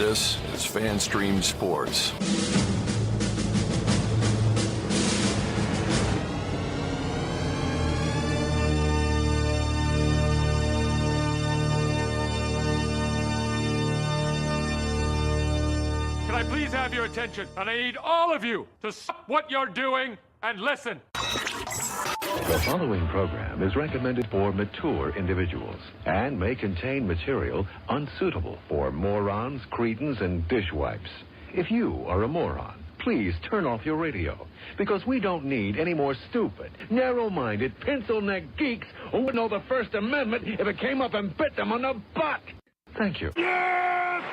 This is FanStream Sports. Can I please have your attention? And I need all of you to stop what you're doing and listen. The following program is recommended for mature individuals and may contain material unsuitable for morons, cretins, and dishwipes. If you are a moron, please turn off your radio, because we don't need any more stupid, narrow-minded, pencil-neck geeks who wouldn't know the First Amendment if it came up and bit them on the butt. Thank you. Yes!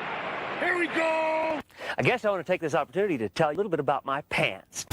Here we go! I guess I want to take this opportunity to tell you a little bit about my pants.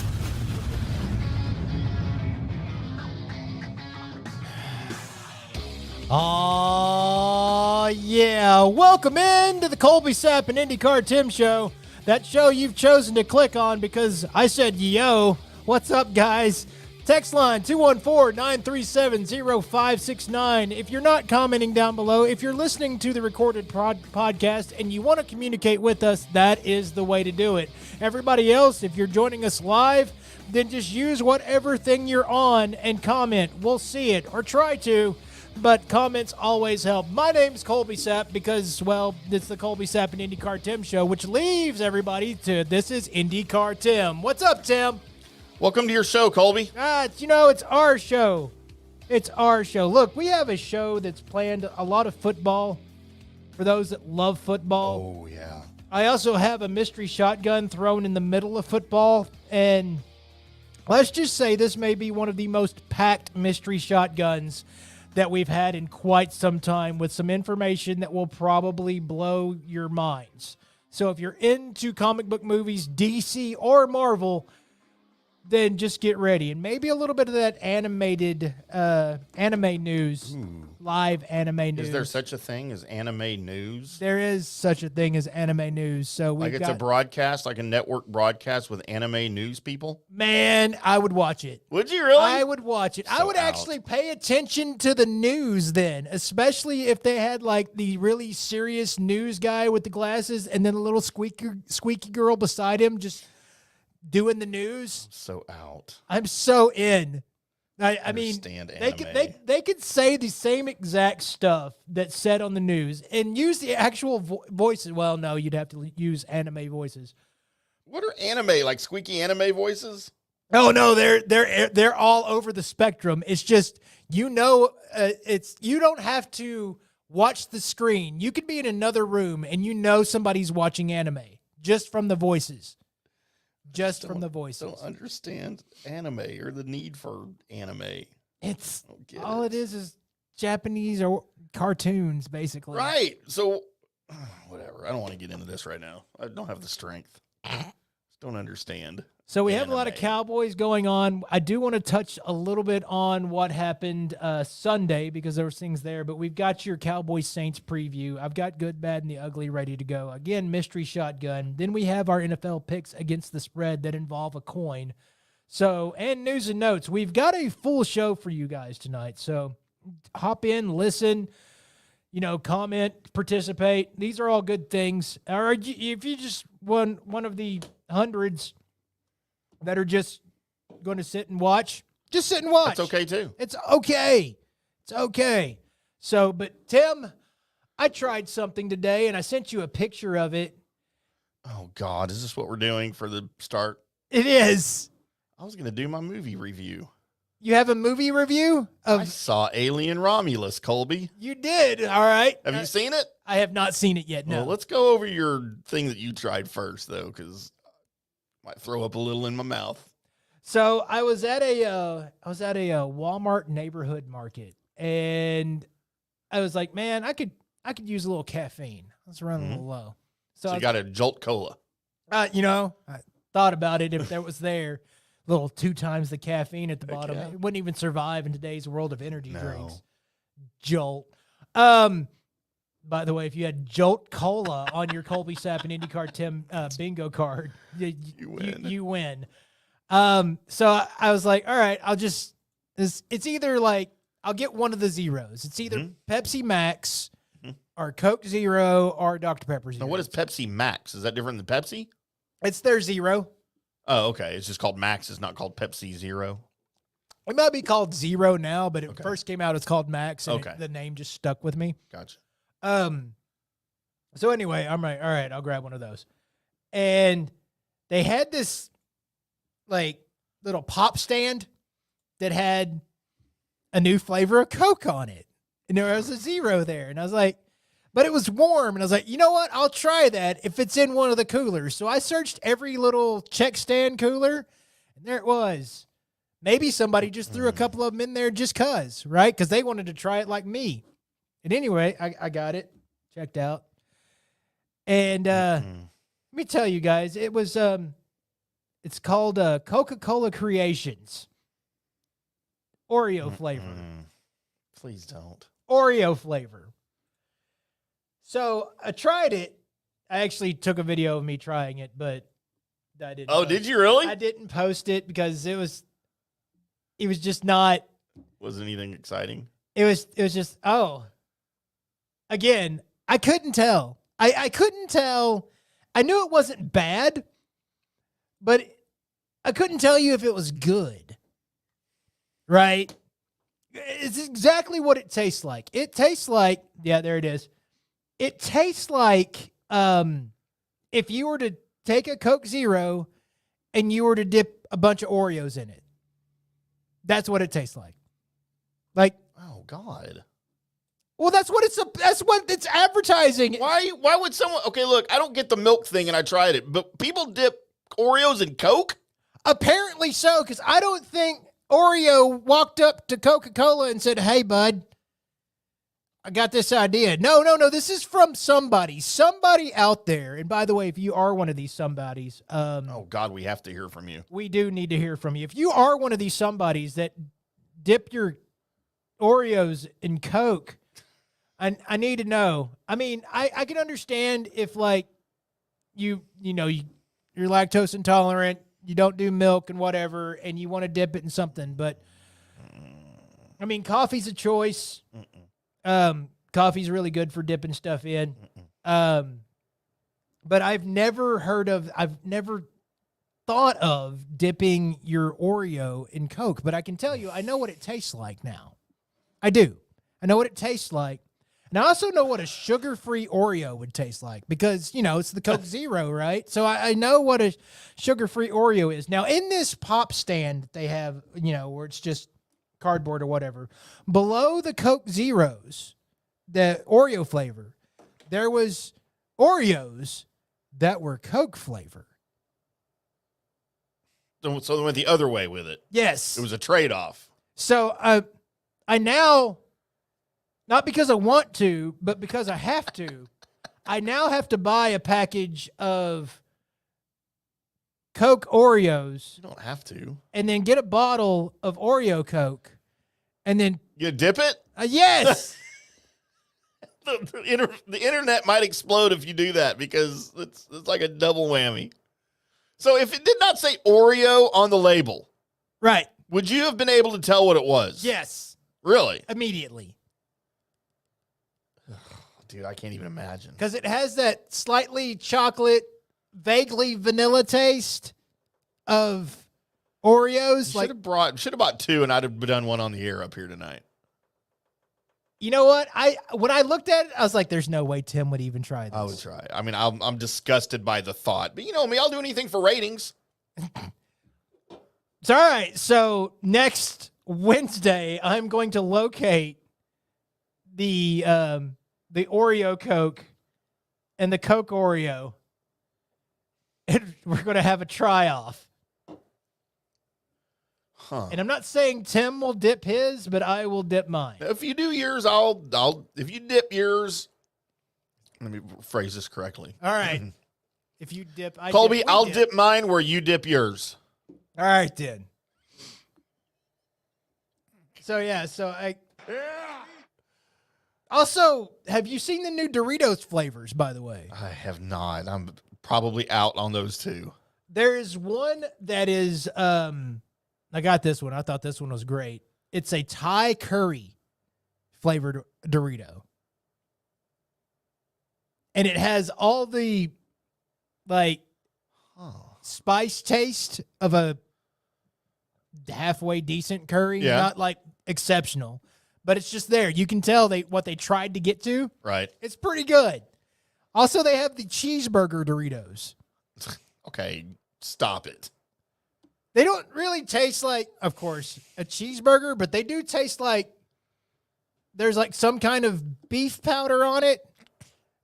Oh, yeah. Welcome into the Colby Sapp and IndyCar Tim Show. That show you've chosen to click on because I said yo. What's up, guys? Text line 214-937-0569. If you're not commenting down below, if you're listening to the recorded podcast and you want to communicate with us, that is the way to do it. Everybody else, if you're joining us live, then just use whatever thing you're on and comment. We'll see it, or try to. But comments always help. My name's Colby Sapp because, well, it's the Colby Sapp and IndyCar Tim show, which leaves everybody to this is IndyCar Tim. What's up, Tim? Welcome to your show, Colby. It's our show. It's our show. Look, we have a show that's planned a lot of football for those that love football. Oh, yeah. I also have a mystery shotgun thrown in the middle of football, and let's just say this may be one of the most packed mystery shotguns that we've had in quite some time, with some information that will probably blow your minds. So if you're into comic book movies, DC or Marvel, then just get ready. And maybe a little bit of that animated anime news, live anime news. Is there such a thing as anime news? There is such a thing as anime news. So we've Like it's a broadcast, like a network broadcast with anime news people? Man, I would watch it. Would you really? I would watch it. I would actually pay attention to the news then, especially if they had like the really serious news guy with the glasses and then a little squeaky girl beside him just doing the news. So out. I'm so in. I mean, they could say the same exact stuff that's said on the news and use the actual voices. Well, no, you'd have to use anime voices. What are anime, like squeaky anime voices? Oh no, they're all over the spectrum. It's just you don't have to watch the screen. You could be in another room and you know somebody's watching anime just from the voices. Just from the voices. Don't understand anime or the need for anime. It's all it is Japanese or cartoons, basically. Right. So, whatever. I don't want to get into this right now. I don't have the strength. Just don't understand. So we have a lot of Cowboys going on. I do want to touch a little bit on what happened Sunday because there were things there, but we've got your Cowboys Saints preview. I've got good, bad, and the ugly ready to go. Again, mystery shotgun. Then we have our NFL picks against the spread that involve a coin. So, and news and notes. We've got a full show for you guys tonight. So hop in, listen, comment, participate. These are all good things. Or if you just one of the hundreds that are just going to sit and watch, just sit and watch. That's okay, too. It's okay. It's okay. So, but Tim, I tried something today, and I sent you a picture of it. Oh, God. Is this what we're doing for the start? It is. I was going to do my movie review. You have a movie review? I saw Alien Romulus, Colby. You did. All right. Have you seen it? I have not seen it yet, no. Well, let's go over your thing that you tried first, though, because might throw up a little in my mouth. So I was at a Walmart neighborhood market, and I was like, man, I could use a little caffeine. Let's run a little low. So you got a Jolt Cola. I thought about it if there was there. Little 2 times the caffeine at the bottom. Yeah. It wouldn't even survive in today's world of energy drinks. Jolt. By the way, if you had Jolt Cola on your Colby Sapp and IndyCar Tim bingo card, you win. So I was like, all right, it's either like, I'll get one of the zeros. It's either Pepsi Max are Coke Zero or Dr. Pepper Zero. Now, what is Pepsi Max? Is that different than Pepsi? It's their Zero. Oh, okay. It's just called Max. It's not called Pepsi Zero. It might be called Zero now, but it Okay. first came out, it's called Max, and Okay. the name just stuck with me. Gotcha. So anyway, I'm like, all right, I'll grab one of those. And they had this like little pop stand that had a new flavor of Coke on it. And there was a Zero there. And I was like, but it was warm. And I was like, you know what? I'll try that if it's in one of the coolers. So I searched every little check stand cooler, and there it was. Maybe somebody just threw a couple of them in there just cause, right? Because they wanted to try it like me. And anyway, I got it checked out. And let me tell you guys, it was it's called Coca-Cola Creations. Oreo flavor. Please don't. Oreo flavor. So I tried it. I actually took a video of me trying it, but I didn't. Oh, did you really? I didn't post it because it was just not. Wasn't anything exciting? It was just, again, I couldn't tell. I couldn't tell. I knew it wasn't bad, but I couldn't tell you if it was good. Right? It's exactly what it tastes like. It tastes like, yeah, there it is. It tastes like if you were to take a Coke Zero and you were to dip a bunch of Oreos in it. That's what it tastes like. Like, Oh God. well, that's what it's advertising. Why would someone? Okay, look, I don't get the milk thing, and I tried it, but people dip Oreos in Coke. Apparently so, because I don't think Oreo walked up to Coca-Cola and said, "Hey, bud, I got this idea." No. This is from somebody out there. And by the way, if you are one of these somebodies, Oh God, we have to hear from you. we do need to hear from you. If you are one of these somebodies that dip your Oreos in Coke, I need to know. I mean, I can understand if like you're lactose intolerant, you don't do milk and whatever, and you want to dip it in something. But I mean, coffee's a choice. Coffee's really good for dipping stuff in. But I've never thought of dipping your Oreo in Coke. But I can tell you, I know what it tastes like now. I do. I know what it tastes like. And I also know what a sugar-free Oreo would taste like because, it's the Coke Zero, right? So I know what a sugar-free Oreo is. Now, in this pop stand that they have, where it's just cardboard or whatever, below the Coke Zeros, the Oreo flavor, there was Oreos that were Coke flavor. So they went the other way with it. Yes. It was a trade-off. So I now, not because I want to, but because I have to, I now have to buy a package of Coke Oreos You don't have to. and then get a bottle of Oreo Coke and then, You dip it? yes. The internet might explode if you do that because it's like a double whammy. So if it did not say Oreo on the label, Right. would you have been able to tell what it was? Yes. Really? Immediately. Dude, I can't even imagine. Because it has that slightly chocolate, vaguely vanilla taste of Oreos. Should have bought two, and I'd have done one on the air up here tonight. You know what? When I looked at it, I was like, "There's no way Tim would even try this." I would try. I mean, I'm disgusted by the thought, but you know me, I'll do anything for ratings. It's all right. So next Wednesday, I'm going to locate the Oreo Coke and the Coke Oreo, and we're going to have a try-off. Huh. And I'm not saying Tim will dip his, but I will dip mine. If you do yours, I'll if you dip yours, let me phrase this correctly. All right. If you dip, Colby, we I'll dip mine where you dip yours. All right, then. So, yeah, Also, have you seen the new Doritos flavors, by the way? I have not. I'm probably out on those two. There is one that is, I got this one. I thought this one was great. It's a Thai curry flavored Dorito. and it has all the like spice taste of a halfway decent curry. Yeah. Not like exceptional, but it's just there. You can tell what they tried to get to. Right. It's pretty good. Also, they have the cheeseburger Doritos. Okay, stop it. They don't really taste like, of course, a cheeseburger, but they do taste like there's like some kind of beef powder on it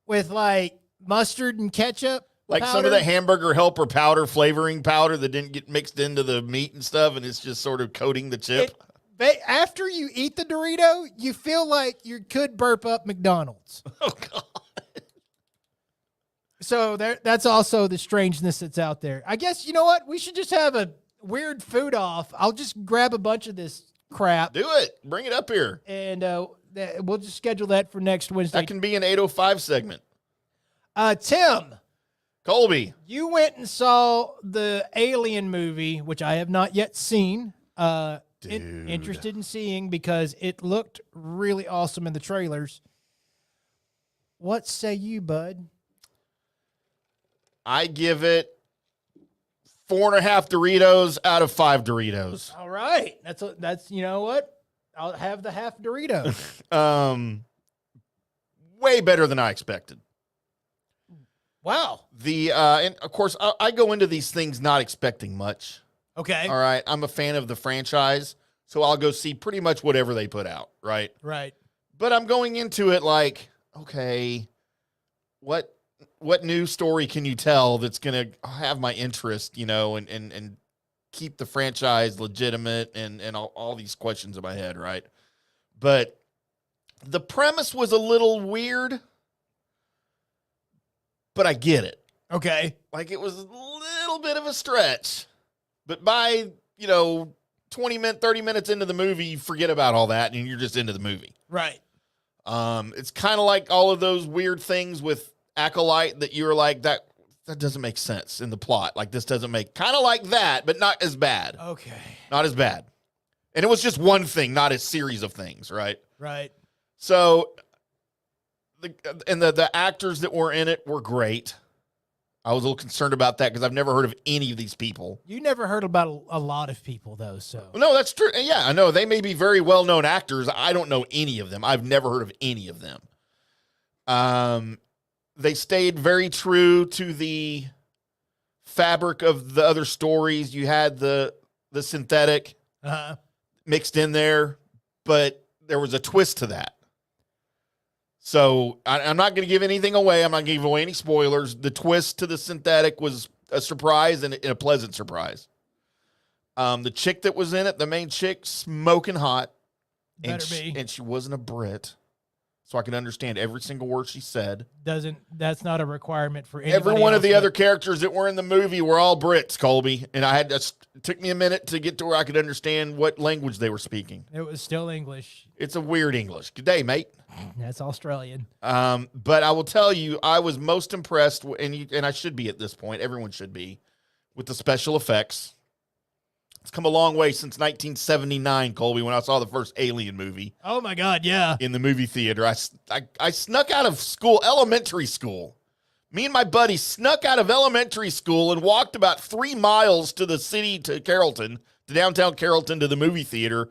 with like mustard and ketchup. Like powder. some of the hamburger helper powder, flavoring powder that didn't get mixed into the meat and stuff, and it's just sort of coating the chip. After you eat the Dorito, you feel like you could burp up McDonald's. Oh, God. So that's also the strangeness that's out there. I guess, you know what? We should just have a weird food off. I'll just grab a bunch of this crap. Do it. Bring it up here. And we'll just schedule that for next Wednesday. That can be an 8:05 segment. Tim, Colby. you went and saw the Alien movie, which I have not yet seen. Interested in seeing because it looked really awesome in the trailers. What say you, bud? I give it 4.5 Doritos out of 5 Doritos. All right. That's you know what? I'll have the half Dorito. Way better than I expected. Wow. And of course, I go into these things not expecting much. Okay. All right. I'm a fan of the franchise, so I'll go see pretty much whatever they put out. Right. Right. But I'm going into it like, okay, what new story can you tell that's going to have my interest, and keep the franchise legitimate and all these questions in my head, right? But the premise was a little weird, but I get it. Okay. Like it was a little bit of a stretch, but by, 30 minutes into the movie, you forget about all that and you're just into the movie. Right. It's kind of like all of those weird things with Acolyte that you're like, that doesn't make sense in the plot. Like this doesn't make, kind of like that, but not as bad. Okay. Not as bad. And it was just one thing, not a series of things, right? Right. So the actors that were in it were great. I was a little concerned about that because I've never heard of any of these people. You never heard about a lot of people though, so. No, that's true. Yeah, I know. They may be very well-known actors. I don't know any of them. I've never heard of any of them. They stayed very true to the fabric of the other stories. You had the synthetic mixed in there, but there was a twist to that. So I'm not going to give anything away. I'm not going to give away any spoilers. The twist to the synthetic was a surprise and a pleasant surprise. The chick that was in it, the main chick, smoking hot. And she wasn't a Brit. So I can understand every single word she said. That's not a requirement for anybody. Every one of the other characters that were in the movie were all Brits, Colby. And it took me a minute to get to where I could understand what language they were speaking. It was still English. It's a weird English. Good day, mate. That's Australian. But I will tell you, I was most impressed, and I should be at this point, everyone should be, with the special effects. It's come a long way since 1979, Colby, when I saw the first Alien movie. Oh, my God, yeah. In the movie theater. I snuck out of elementary school. Me and my buddy snuck out of elementary school and walked about 3 miles to the city, to downtown Carrollton, to the movie theater.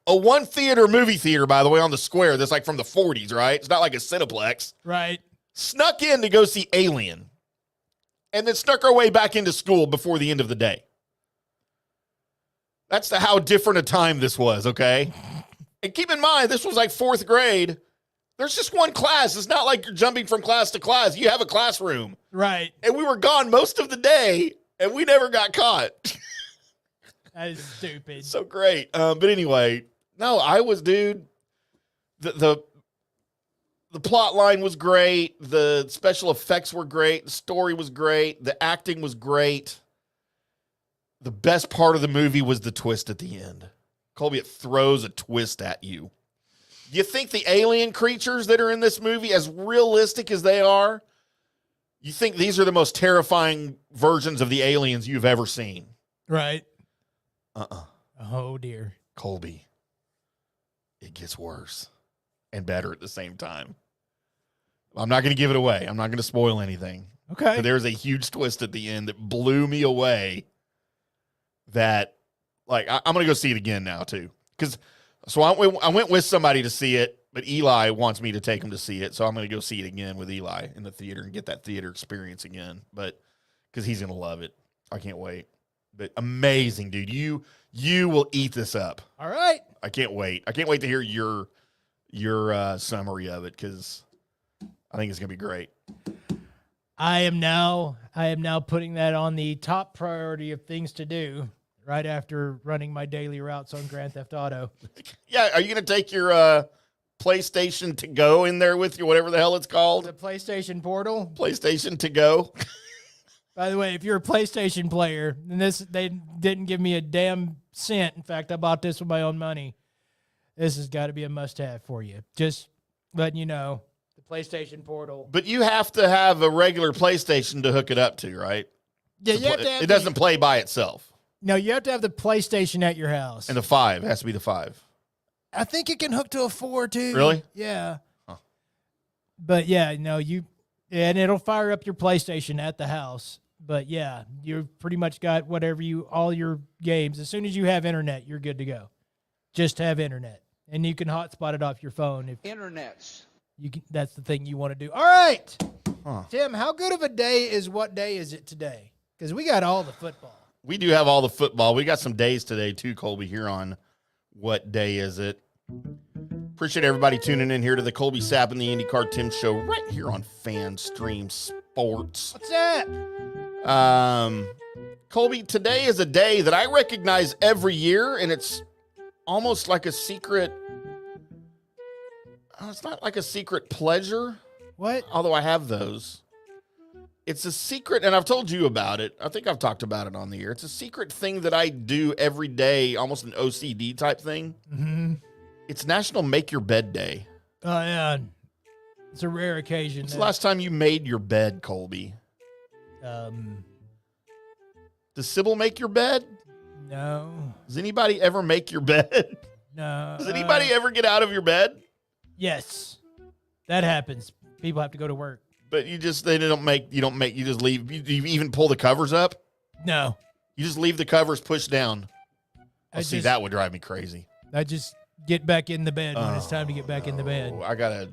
A one-theater movie theater, by the way, on the square. That's like from the 40s, right? It's not like a Cineplex. Right. Snuck in to go see Alien. And then snuck our way back into school before the end of the day. That's how different a time this was, okay? And keep in mind, this was like 4th grade. There's just one class. It's not like you're jumping from class to class. You have a classroom. Right. And we were gone most of the day, and we never got caught. That is stupid. So great. But anyway, no, dude, the plot line was great. The special effects were great. The story was great. The acting was great. The best part of the movie was the twist at the end. Colby, it throws a twist at you. You think the alien creatures that are in this movie, as realistic as they are, you think these are the most terrifying versions of the aliens you've ever seen? Right. Oh, dear. Colby, it gets worse and better at the same time. I'm not going to give it away. I'm not going to spoil anything. Okay. But there's a huge twist at the end that blew me away. That, like, I'm going to go see it again now too. So I went with somebody to see it, but Eli wants me to take him to see it, so I'm going to go see it again with Eli in the theater and get that theater experience again. But because he's going to love it, I can't wait. But amazing, dude. You will eat this up. All right. I can't wait. I can't wait to hear your summary of it because I think it's going to be great. I am now putting that on the top priority of things to do right after running my daily routes on Grand Theft Auto. Yeah, are you going to take your PlayStation to go in there with you, whatever the hell it's called? The PlayStation Portal. PlayStation to go. By the way, if you're a PlayStation player, and they didn't give me a damn cent. In fact, I bought this with my own money. This has got to be a must-have for you. Just letting you know, the PlayStation Portal. But you have to have a regular PlayStation to hook it up to, right? Yeah, you have to have it doesn't play by itself. No, you have to have the PlayStation at your house. And the 5 has to be the 5. I think it can hook to a 4 too. Really? Yeah. Huh. But yeah, no, and it'll fire up your PlayStation at the house. But yeah, you've pretty much got all your games. As soon as you have internet, you're good to go. Just have internet. And you can hotspot it off your phone. That's the thing you want to do. All right. Huh. Tim, how good of a day is what day is it today? Because we got all the football. We do have all the football. We got some days today, too, Colby, here on What Day Is It? Appreciate everybody tuning in here to the Colby Sapp and the IndyCar Tim Show right here on FanStream Sports. What's that? Colby, today is a day that I recognize every year, and it's almost like a secret. It's not like a secret pleasure. What? Although I have those. It's a secret, and I've told you about it. I think I've talked about it on the air. It's a secret thing that I do every day, almost an OCD type thing. Mm-hmm. It's National Make Your Bed Day. Oh, yeah. It's a rare occasion. When's the last time you made your bed, Colby? Does Sybil make your bed? No. Does anybody ever make your bed? No. Does anybody ever get out of your bed? Yes. That happens. People have to go to work. But you just leave. You even pull the covers up? No. You just leave the covers pushed down. That would drive me crazy. I just get back in the bed when it's time to get back in the bed. I gotta.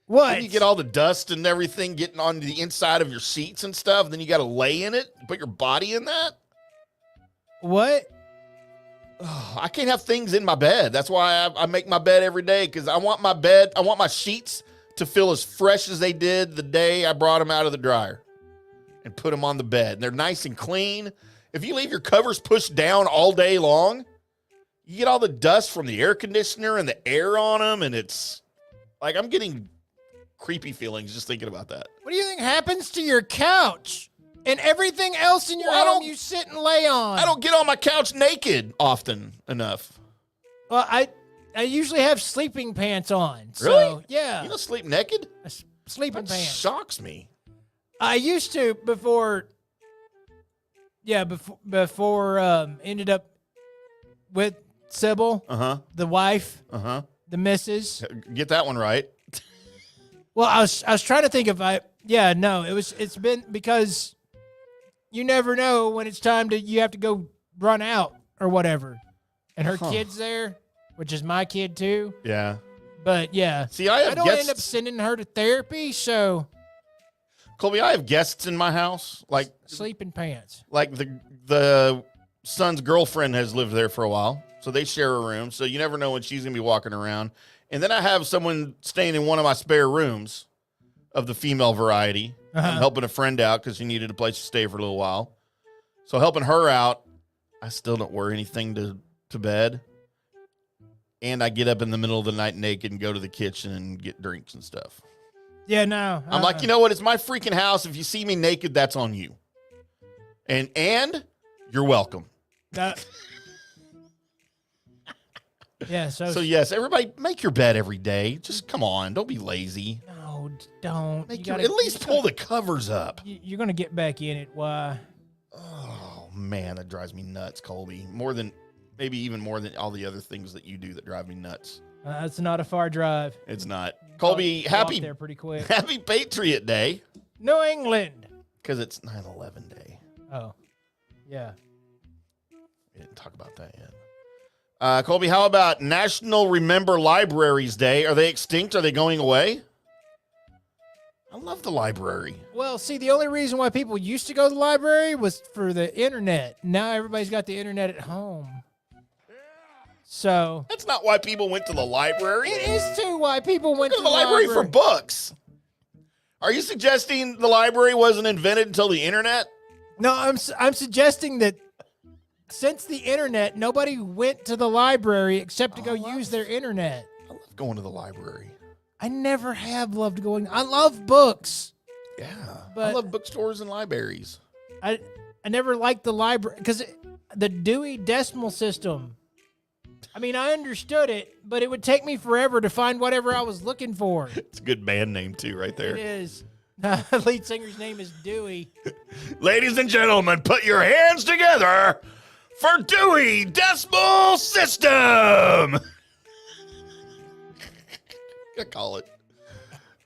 What? Then you get all the dust and everything getting on the inside of your sheets and stuff. Then you got to lay in it, put your body in that. What? I can't have things in my bed. That's why I make my bed every day, because I want my sheets to feel as fresh as they did the day I brought them out of the dryer and put them on the bed. And they're nice and clean. If you leave your covers pushed down all day long, you get all the dust from the air conditioner and the air on them, and it's like I'm getting creepy feelings just thinking about that. What do you think happens to your couch and everything else in your home you sit and lay on? I don't get on my couch naked often enough. Well, I usually have sleeping pants on. Really? So, yeah. You don't sleep naked? Sleeping That pants. shocks me. I used to before ended up with Sybil, the wife, the missus. Get that one right. Well, I was trying to think if it's been because you never know when it's time you have to go run out or whatever. And her kid's there, which is my kid too. Yeah. But yeah. See, I don't end up sending her to therapy, so Colby, I have guests in my house, like sleeping pants. Like the son's girlfriend has lived there for a while, so they share a room. So you never know when she's gonna be walking around. And then I have someone staying in one of my spare rooms of the female variety. I'm helping a friend out because she needed a place to stay for a little while. So helping her out, I still don't wear anything to bed. And I get up in the middle of the night naked and go to the kitchen and get drinks and stuff. Yeah, no. I'm like, you know what? It's my freaking house. If you see me naked, that's on you. And you're welcome. Yeah, so yes, everybody make your bed every day. Just come on, don't be lazy. No, don't. At least pull the covers up. You're gonna get back in it. Why? Oh man, that drives me nuts, Colby. Maybe even more than all the other things that you do that drive me nuts. It's not a far drive. It's not. Colby, walk happy there pretty quick. Happy Patriot Day. New England. Because it's 9/11 Day. Oh, yeah. We didn't talk about that yet. Colby, how about National Remember Libraries Day? Are they extinct? Are they going away? I love the library. Well, see, the only reason why people used to go to the library was for the internet. Now everybody's got the internet at home. So That's not why people went to the library. it is too why people went Go to the library for books. Are you suggesting the library wasn't invented until the internet? No, I'm suggesting that since the internet, nobody went to the library except to go use their internet. I love going to the library. I never have loved going. I love books. Yeah. But I love bookstores and libraries. I never liked the library because the Dewey Decimal System. I mean, I understood it, but it would take me forever to find whatever I was looking for. It's a good band name, too, right there. It is. The lead singer's name is Dewey. Ladies and gentlemen, put your hands together for Dewey Decimal System. I call it.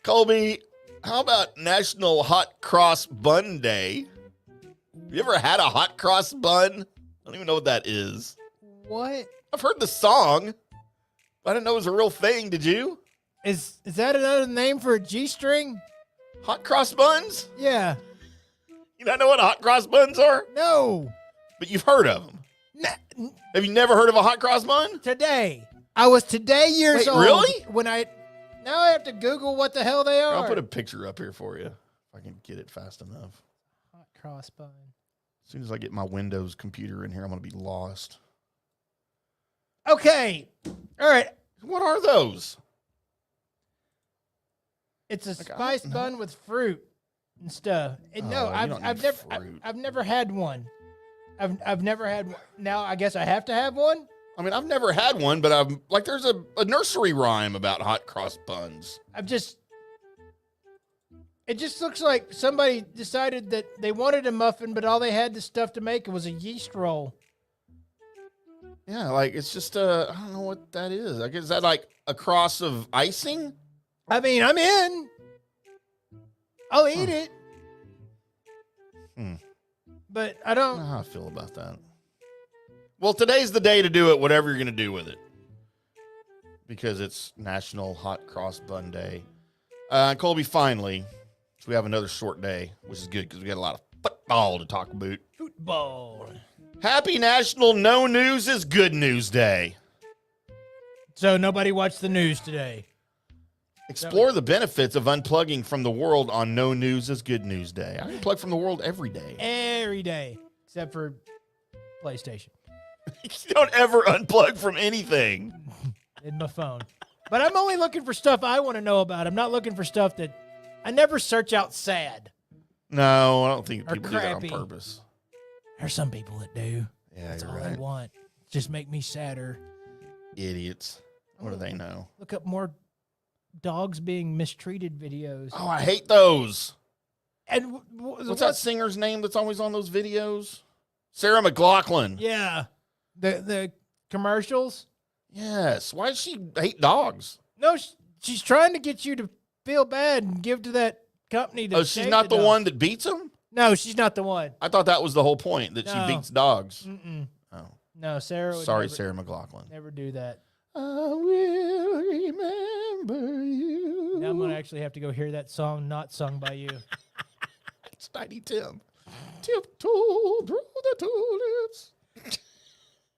Colby, how about National Hot Cross Bun Day? Have you ever had a hot cross bun? I don't even know what that is. What? I've heard the song, but I didn't know it was a real thing. Did you? Is that another name for a G-string? Hot cross buns? Yeah. You not know what hot cross buns are? No. But you've heard of them. Have you never heard of a hot cross bun? Today. I was today years Wait, old. really? When now I have to Google what the hell they are. I'll put a picture up here for you if I can get it fast enough. Hot cross bun. As soon as I get my Windows computer in here, I'm going to be lost. Okay. All right. What are those? It's a Like, spiced bun with fruit and stuff. And no, Oh, you don't I've need never fruit. I've never had one. I've never had one. Now I guess I have to have one. I mean, I've never had one, but I'm like, there's a nursery rhyme about hot cross buns. It just looks like somebody decided that they wanted a muffin, but all they had the stuff to make it was a yeast roll. Yeah, like it's just I don't know what that is. I guess is that like a cross of icing? I mean, I'm in. I'll eat it. But I I don't know don't. how I feel about that. Well, today's the day to do it, whatever you're going to do with it. Because it's National Hot Cross Bun Day. Colby, finally, we have another short day, which is good because we got a lot of football to talk about. Football. Happy National No News is Good News Day. So nobody watched the news today. Explore the benefits of unplugging from the world on No News is Good News Day. I unplug from the world every day. Every day, except for PlayStation You don't ever unplug from anything. in my phone. But I'm only looking for stuff I want to know about. I'm not looking for stuff that I never search out sad. No, I don't think Or people do that on crappy. purpose. There's some people that do. Yeah, That's you're all right. they want. Just make me sadder. Idiots. What do they know? Look up more dogs being mistreated videos. Oh, I hate those. And What's that singer's name that's always on those videos? Sarah McLachlan. Yeah. The commercials. Yes. Why does she hate dogs? No, she's trying to get you to feel bad and give to that company. That Oh, she's saved not the dog. one that beats them? No, she's not the one. I thought that was the whole point, that No. she beats dogs. Mm-mm. Oh. No, Sarah would Sorry, never, Sarah McLachlan. never do that. I will remember you. Now I'm going to actually have to go hear that song not sung by you. It's Tiny Tim. Tiptoe through the tulips.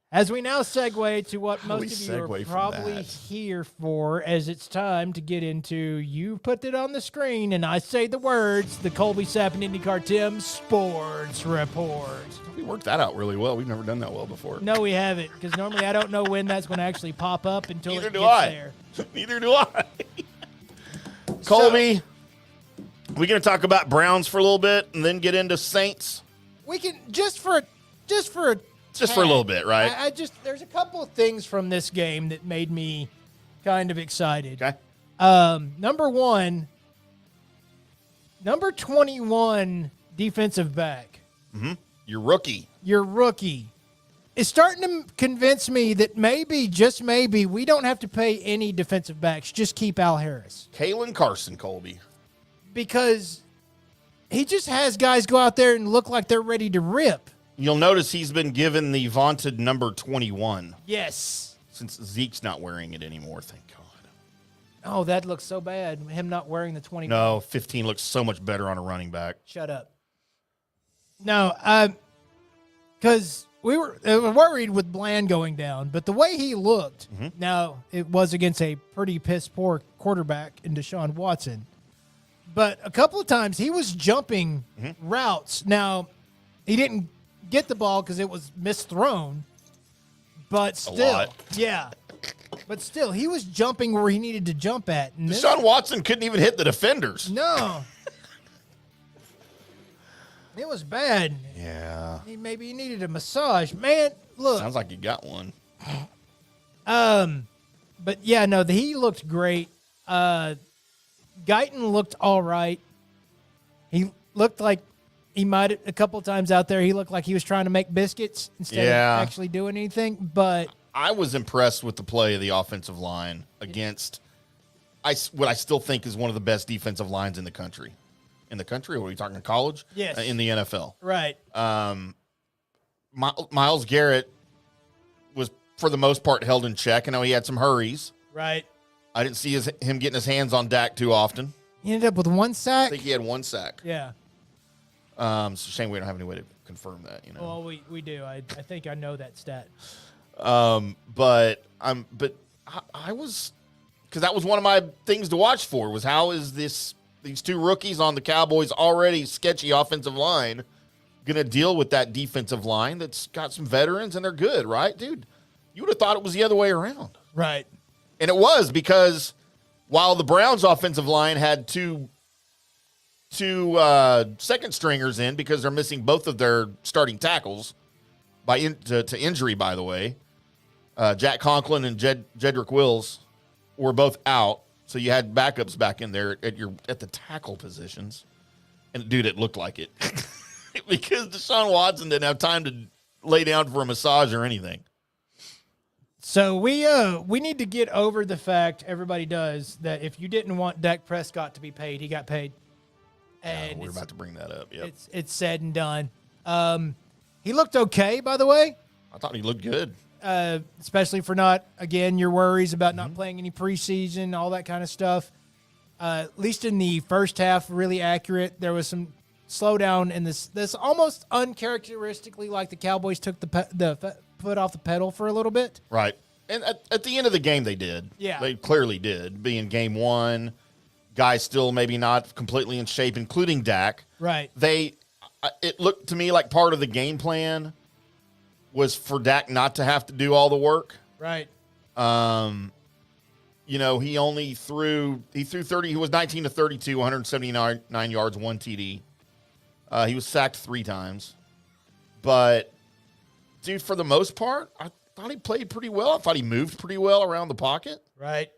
As we now segue to what How do most of we you are segue from probably that? here for, as it's time to get into you put it on the screen and I say the words, the Colby Sapp and IndyCar Tim Sports Report. We worked that out really well. We've never done that well before. No, we haven't, because normally I don't know when that's going to actually pop up until Neither it do gets I. there. Neither do I. Colby, we going to talk about Browns for a little bit and then get into Saints? We can just for a Just for a little bit, right? I just there's a couple of things from this game that made me kind of excited. Okay. Number one, number 21 defensive back, Your rookie. your rookie, is starting to convince me that maybe, just maybe, we don't have to pay any defensive backs. Just keep Al Harris. Kalen Carson, Colby. Because he just has guys go out there and look like they're ready to rip. You'll notice he's been given the vaunted number 21. Yes. Since Zeke's not wearing it anymore, thank God. Oh, that looks so bad. Him not wearing the 20. No, 15 looks so much better on a running back. Shut up. No, because we were worried with Bland going down, but the way he looked, now it was against a pretty piss-poor quarterback in Deshaun Watson, but a couple of times he was jumping routes. Now, he didn't get the ball because it was misthrown, but still, yeah. But still, he was jumping where he needed to jump at. And Deshaun Watson couldn't even hit the defenders. No. It was bad. Yeah. Maybe he needed a massage. Man, look. Sounds like you got one. But yeah, no, he looked great. Guyton looked all right. He looked like he might, a couple times out there, he looked like he was trying to make biscuits instead of actually doing anything. But I was impressed with the play of the offensive line against what I still think is one of the best defensive lines in the country. In the country, or are we talking college? Yes. In the NFL. Right. Myles Garrett was, for the most part, held in check. I know he had some hurries. Right. I didn't see him getting his hands on Dak too often. He ended up with one sack. I think he had one sack. Yeah. It's a shame we don't have any way to confirm that. You know. Well, we do. I think I know that stat. But I was, because that was one of my things to watch for, was how is these two rookies on the Cowboys already sketchy offensive line going to deal with that defensive line that's got some veterans and they're good, right, dude? You would have thought it was the other way around. Right. And it was, because while the Browns offensive line had two second stringers in because they're missing both of their starting tackles to injury, by the way. Jack Conklin and Jedrick Wills were both out. So you had backups back in there at the tackle positions. And, dude, it looked like it. Because Deshaun Watson didn't have time to lay down for a massage or anything. So we need to get over the fact, everybody does, that if you didn't want Dak Prescott to be paid, he got paid. And we're about to bring that up. Yep. It's said and done. He looked okay, by the way. I thought he looked good. Especially for not, again, your worries about not playing any preseason, all that kind of stuff. At least in the first half, really accurate. There was some slowdown in this almost uncharacteristically like the Cowboys took the foot off the pedal for a little bit. Right. And at the end of the game, they did. Yeah. They clearly did. Being game one, guys still maybe not completely in shape, including Dak. Right. It looked to me like part of the game plan was for Dak not to have to do all the work. Right. He only threw 30. He was 19 to 32, 179 yards, 1 TD. He was sacked 3 times. But, dude, for the most part, I thought he played pretty well. I thought he moved pretty well around the pocket. Right.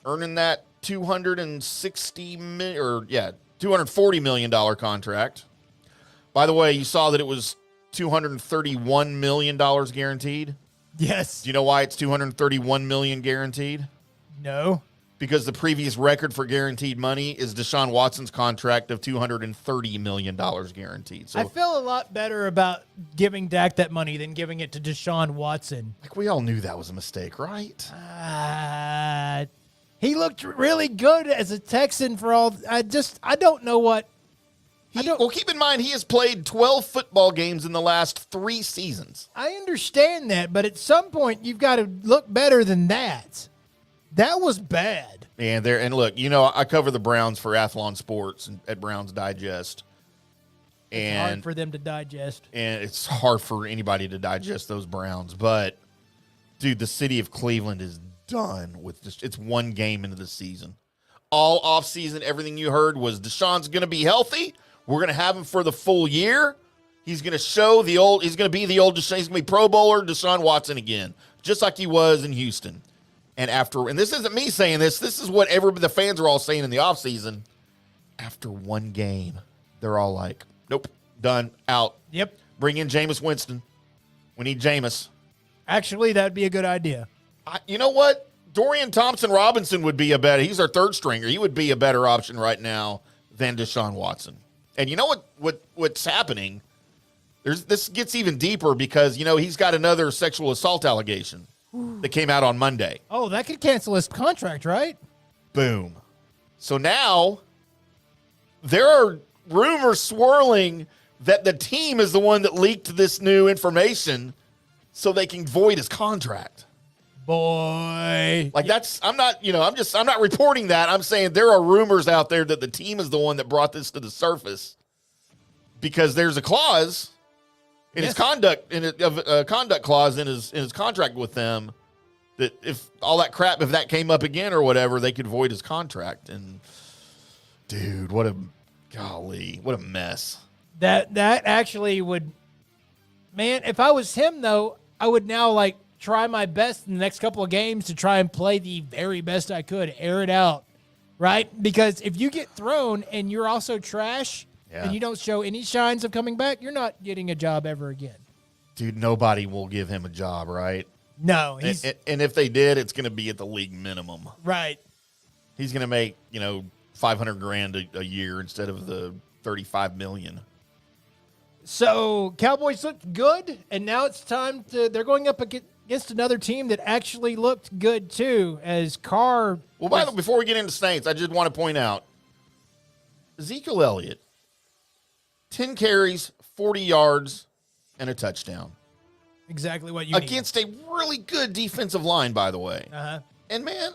Earning that $240 million contract. By the way, you saw that it was $231 million guaranteed. Yes. Do you know why it's $231 million guaranteed? No. Because the previous record for guaranteed money is Deshaun Watson's contract of $230 million guaranteed. So I feel a lot better about giving Dak that money than giving it to Deshaun Watson. like we all knew that was a mistake, right? He looked really good as a Texan for all. I don't know what. Well, keep in mind, he has played 12 football games in the last 3 seasons. I understand that, but at some point, you've got to look better than that. That was bad. And look, I cover the Browns for Athlon Sports at Browns Digest. It's hard for them to digest. And it's hard for anybody to digest those Browns. But, dude, the city of Cleveland is done with this. It's one game into the season. All offseason, everything you heard was Deshaun's going to be healthy. We're going to have him for the full year. He's going to he's going to be the old Deshaun. He's going to be Pro Bowler Deshaun Watson again, just like he was in Houston. And this isn't me saying this is what the fans are all saying in the offseason. After one game, they're all like, nope, done, out. Yep. Bring in Jameis Winston. We need Jameis. Actually, that'd be a good idea. You know what? Dorian Thompson-Robinson would be he's our third stringer. He would be a better option right now than Deshaun Watson. And you know what's happening? This gets even deeper because, he's got another sexual assault allegation that came out on Monday. Oh, that could cancel his contract, right? Boom. So now there are rumors swirling that the team is the one that leaked this new information so they can void his contract. Boy. Like I'm not reporting that. I'm saying there are rumors out there that the team is the one that brought this to the surface because there's a clause in his conduct clause in his contract with them that if that came up again or whatever, they could void his contract. And dude, what a mess. That actually would, man, if I was him though, I would now try my best in the next couple of games to try and play the very best I could, air it out, right? Because if you get thrown and you're also trash and you don't show any signs of coming back, you're not getting a job ever again. Dude, nobody will give him a job, right? No. And if they did, it's going to be at the league minimum. Right. He's going to make, $500,000 a year instead of the $35 million. So Cowboys looked good, and now it's time they're going up against another team that actually looked good too, as Carr. Well, by the way, before we get into Saints, I just want to point out Ezekiel Elliott, 10 carries, 40 yards, and a touchdown. Exactly what you against need. a really good defensive line, by the way. Uh-huh. And man,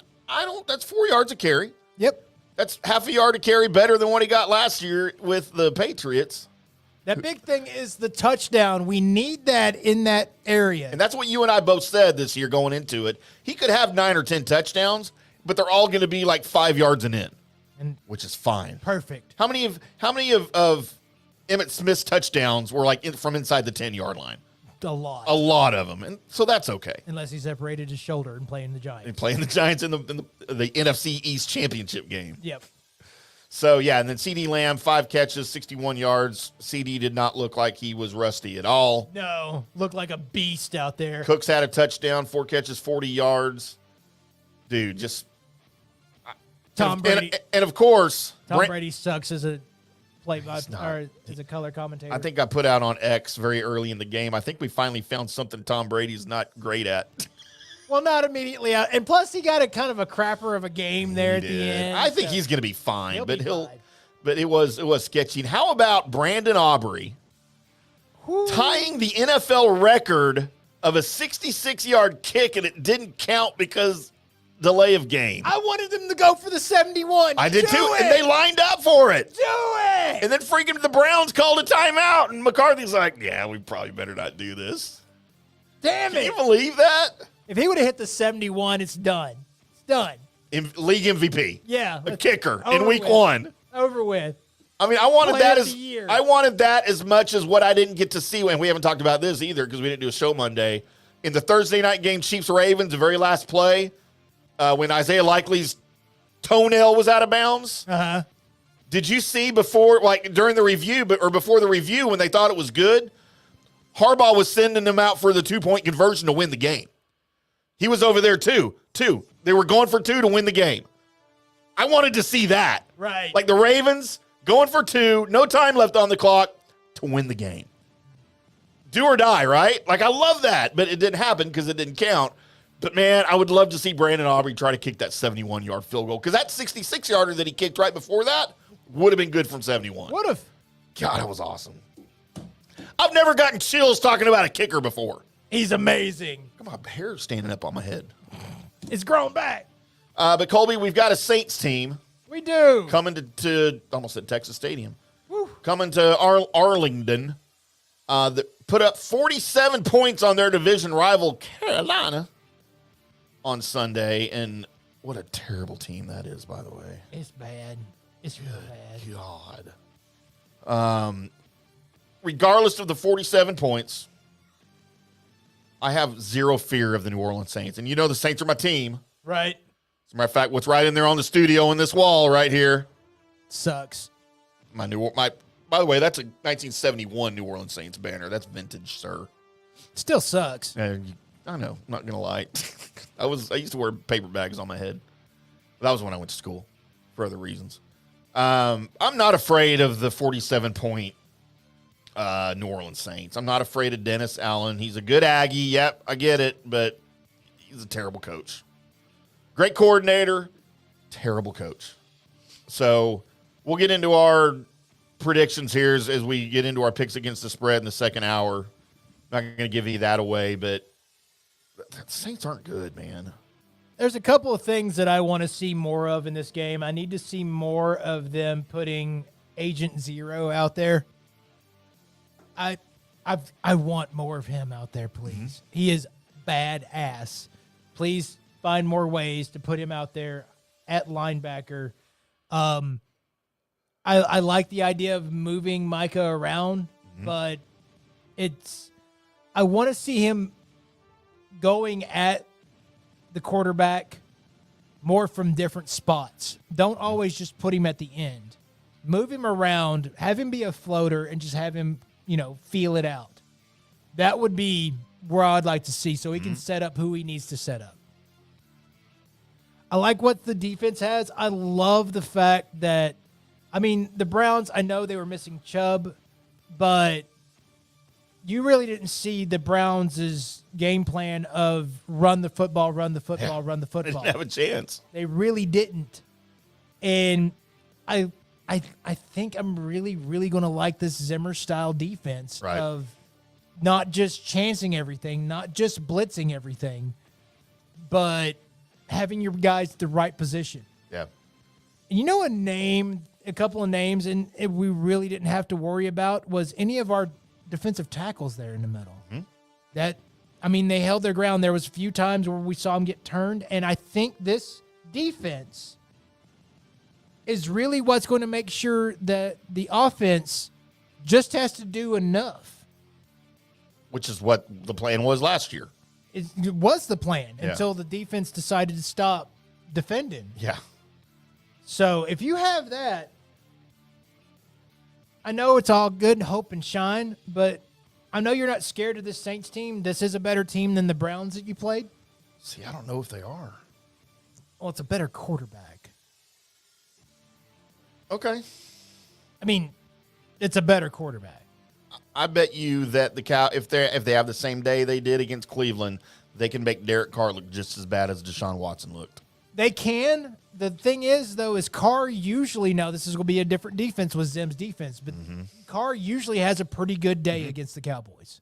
that's 4 yards a carry. Yep. That's half a yard a carry better than what he got last year with the Patriots. That big thing is the touchdown. We need that in that area. And that's what you and I both said this year going into it. He could have 9 or 10 touchdowns, but they're all going to be 5 yards and in, which is fine. Perfect. How many of Emmitt Smith's touchdowns were from inside the 10-yard line? A lot. A lot of them. And so that's okay. Unless he separated his shoulder and playing the Giants. And playing the Giants in the NFC East Championship game. Yep. So, yeah, and then C.D. Lamb, 5 catches, 61 yards. C.D. did not look like he was rusty at all. No, looked like a beast out there. Cooks had a touchdown, 4 catches, 40 yards. Dude, just Tom Brady. And of course, Tom Brady sucks as a as a color commentator. I think I put out on X very early in the game. I think we finally found something Tom Brady's not great at. Well, not immediately out. And plus, he got a kind of a crapper of a game there at the end. I think he's going to be fine, but fine. But it was sketchy. And how about Brandon Aubrey tying the NFL record of a 66-yard kick, and it didn't count because delay of game? I wanted them to go for the 71. I did too, and they lined up for it. Do it! And then freaking the Browns called a timeout, and McCarthy's like, yeah, we probably better not do this. Damn it. Can you believe that? If he would have hit the 71, it's done. It's done. League MVP. Yeah. A kicker in week 1. Over with. I mean, I wanted that as much as what I didn't get to see, and we haven't talked about this either because we didn't do a show Monday. In the Thursday night game, Chiefs-Ravens, the very last play, when Isaiah Likely's toenail was out of bounds. Uh-huh. Did you see during the review, or before the review when they thought it was good, Harbaugh was sending them out for the 2-point conversion to win the game. He was over there too. They were going for 2 to win the game. I wanted to see that. Right. Like the Ravens going for 2, no time left on the clock to win the game. Do or die, right? I love that, but it didn't happen because it didn't count. But, man, I would love to see Brandon Aubrey try to kick that 71-yard field goal because that 66-yarder that he kicked right before that would have been good from 71. Would have. God, that was awesome. I've never gotten chills talking about a kicker before. He's amazing. Come on, hair's standing up on my head. It's grown back. But, Colby, we've got a Saints team. We do. Coming to almost at Texas Stadium. Woo. Coming to Arlington. That put up 47 points on their division rival, Carolina, on Sunday. And what a terrible team that is, by the way. It's bad. It's real bad. God. Regardless of the 47 points, I have zero fear of the New Orleans Saints. And you know the Saints are my team. Right. As a matter of fact, what's right in there on the studio in this wall right here. Sucks. By the way, that's a 1971 New Orleans Saints banner. That's vintage, sir. Still sucks. I know. I'm not gonna lie. I used to wear paper bags on my head. That was when I went to school for other reasons. I'm not afraid of the 47-point New Orleans Saints. I'm not afraid of Dennis Allen. He's a good Aggie. Yep, I get it, but he's a terrible coach. Great coordinator, terrible coach. So we'll get into our predictions here as we get into our picks against the spread in the second hour. Not going to give you that away, but the Saints aren't good, man. There's a couple of things that I want to see more of in this game. I need to see more of them putting Agent Zero out there. I want more of him out there, please. Mm-hmm. He is badass. Please find more ways to put him out there at linebacker. I like the idea of moving Micah around, but I want to see him going at the quarterback more from different spots. Don't always just put him at the end. Move him around, have him be a floater, and just have him, feel it out. That would be where I'd like to see so he can set up who he needs to set up. I like what the defense has. I love the fact that, the Browns, I know they were missing Chubb, but you really didn't see the Browns' game plan of run the football. They didn't have a chance. They really didn't. And I think I'm really, really going to like this Zimmer-style defense of not just chancing everything, not just blitzing everything, but having your guys at the right position. Yeah. And a couple of names, and we really didn't have to worry about was any of our defensive tackles there in the middle. Mm-hmm. They held their ground. There was a few times where we saw them get turned, and I think this defense is really what's going to make sure that the offense just has to do enough. Which is what the plan was last year. It was the plan until the defense decided to stop defending. Yeah. So if you have that, I know it's all good hope and shine, but I know you're not scared of this Saints team. This is a better team than the Browns that you played. See, I don't know if they are. Well, it's a better quarterback. Okay. It's a better quarterback. I bet you that if they have the same day they did against Cleveland, they can make Derek Carr look just as bad as Deshaun Watson looked. They can. The thing is, though, is Carr usually, now this is going to be a different defense with Zim's defense, but Carr usually has a pretty good day against the Cowboys.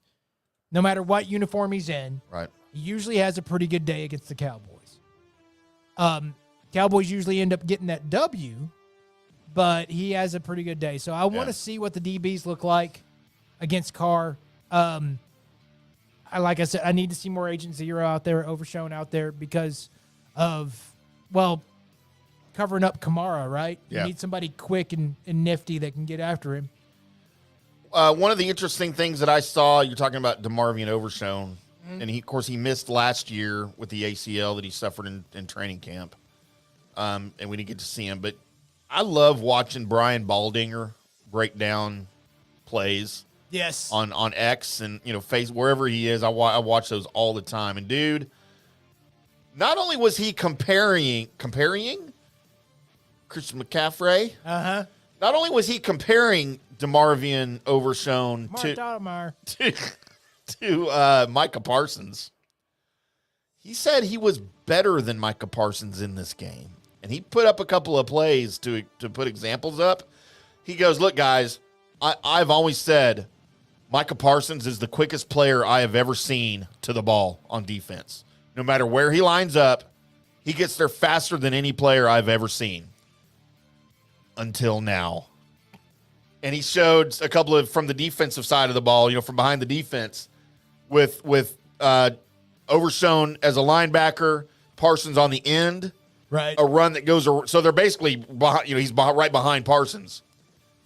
No matter what uniform he's in, right? He usually has a pretty good day against the Cowboys. Cowboys usually end up getting that W, but he has a pretty good day. So I want to see what the DBs look like against Carr. Like I said, I need to see more Agent Zero out there, Overshown out there because of, covering up Kamara, right? Yeah. You need somebody quick and nifty that can get after him. One of the interesting things that I saw, you're talking about DeMarvion Overshown, and he missed last year with the ACL that he suffered in training camp, and we didn't get to see him. But I love watching Brian Baldinger break down plays. Yes. On X and wherever he is, I watch those all the time. And dude, not only was he comparing Christian McCaffrey, not only was he comparing DeMarvion Overshown to Micah Parsons, he said he was better than Micah Parsons in this game. And he put up a couple of plays to put examples up. He goes, look, guys, I've always said Micah Parsons is the quickest player I have ever seen to the ball on defense. No matter where he lines up, he gets there faster than any player I've ever seen until now. And he showed a couple of from the defensive side of the ball, from behind the defense with Overshown as a linebacker, Parsons on the end. Right. A run that goes, so they're basically behind, he's right behind Parsons.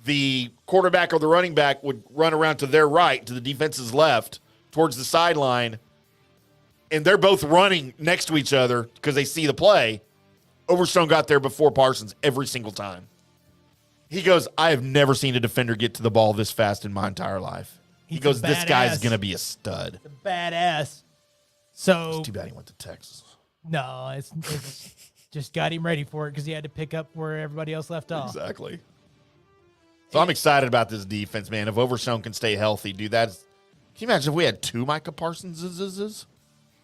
The quarterback or the running back would run around to their right, to the defense's left, towards the sideline, and they're both running next to each other because they see the play. Overshown got there before Parsons every single time. He goes, I have never seen a defender get to the ball this fast in my entire life. He goes, this guy's going to be a stud. A badass. So It's too bad he went to Texas. no, it's just got him ready for it because he had to pick up where everybody else left off. Exactly. So I'm excited about this defense, man. If Overshown can stay healthy, dude, can you imagine if we had two Micah Parsons?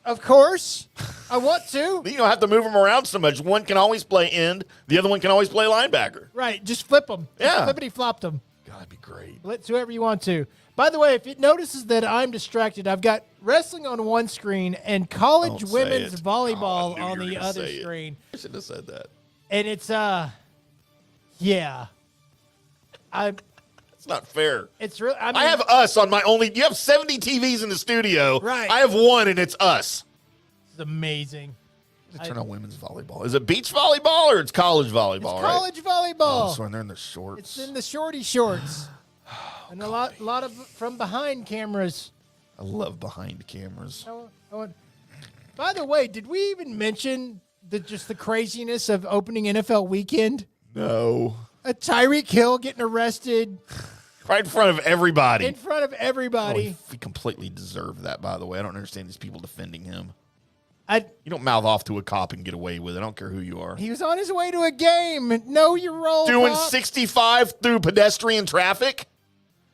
Of course, I want to. You don't have to move them around so much. One can always play end. The other one can always play linebacker. Right, just flip them. Yeah. Flippity flop them. God, that'd be great. Blitz whoever you want to. By the way, if it notices that I'm distracted, I've got wrestling on one screen and college Don't say women's it. volleyball Oh, I knew on you were the gonna other say it. screen. I shouldn't have said that. And it's yeah. It's not fair. It's really I have us on my only. You have 70 TVs in the studio. Right. I have one, and it's us. It's amazing. Turn on women's volleyball. Is it beach volleyball or it's college volleyball? It's right? college volleyball. Oh, so they're in their shorts. It's in the shorty shorts. And a lot of from behind cameras. I love behind cameras. By the way, did we even mention just the craziness of opening NFL weekend? No. A Tyreek Hill getting arrested Right in front of everybody. in front of everybody. We completely deserve that, by the way. I don't understand these people defending him. I You don't mouth off to a cop and get away with it. I don't care who you are. He was on his way to a game. Know your role. Doing cop. 65 through pedestrian traffic.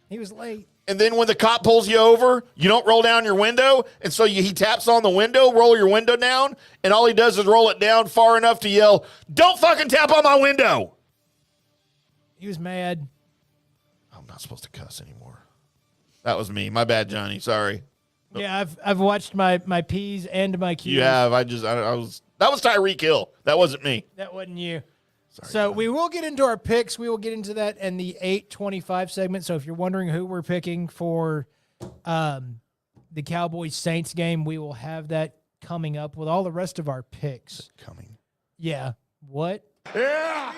He was late. And then when the cop pulls you over, you don't roll down your window. And so he taps on the window, roll your window down. And all he does is roll it down far enough to yell, "Don't fucking tap on my window." He was mad. I'm not supposed to cuss anymore. That was me. My bad, Johnny. Sorry. Yeah, I've watched my P's and my Q's. You have. I was. That was Tyreek Hill. That wasn't me. That wasn't you. Sorry, So John. we will get into our picks. We will get into that in the 8:25 segment. So if you're wondering who we're picking for the Cowboys Saints game, we will have that coming up with all the rest of our picks. Coming. Yeah. What? Yeah.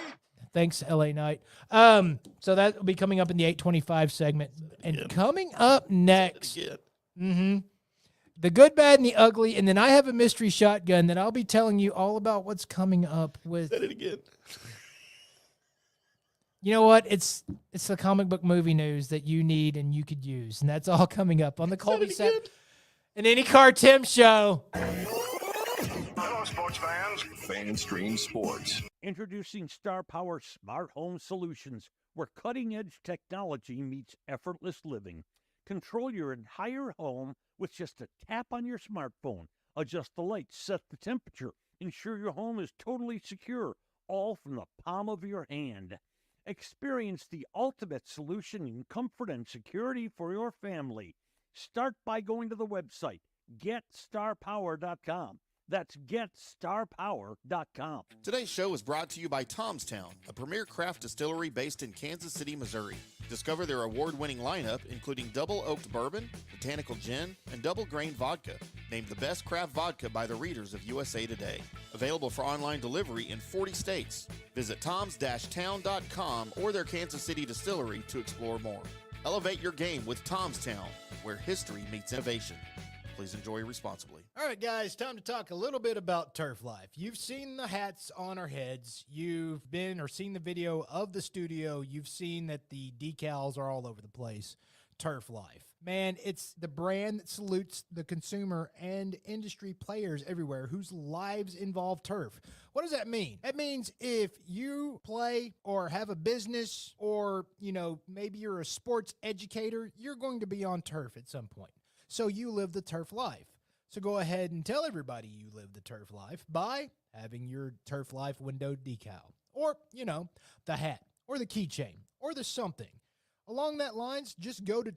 Thanks, LA Knight. So that will be coming up in the 8:25 segment. And coming up next, the good, bad, and the ugly. And then I have a mystery shotgun that I'll be telling you all about what's coming up with. Said it again. You know what? It's the comic book movie news that you need and you could use. And that's all coming up on the Colby Set and Any Car Tim Show. Hello, sports fans. FanStream Sports. Introducing Star Power Smart Home Solutions, where cutting-edge technology meets effortless living. Control your entire home with just a tap on your smartphone. Adjust the lights, set the temperature, ensure your home is totally secure, all from the palm of your hand. Experience the ultimate solution in comfort and security for your family. Start by going to the website, GetStarPower.com. That's GetStarPower.com. Today's show is brought to you by Tom's Town, a premier craft distillery based in Kansas City, Missouri. Discover their award-winning lineup, including double oaked bourbon, botanical gin, and double grain vodka, named the best craft vodka by the readers of USA Today. Available for online delivery in 40 states. Visit toms-town.com or their Kansas City distillery to explore more. Elevate your game with Tom's Town, where history meets innovation. Please enjoy responsibly. All right, guys, time to talk a little bit about Turf Life. You've seen the hats on our heads. You've been or seen the video of the studio. You've seen that the decals are all over the place. Turf Life. Man, it's the brand that salutes the consumer and industry players everywhere whose lives involve turf. What does that mean? That means if you play or have a business or, maybe you're a sports educator, you're going to be on turf at some point. So you live the turf life. So go ahead and tell everybody you live the turf life by having your Turf Life window decal or, the hat or the keychain or the something. Along that lines, just go to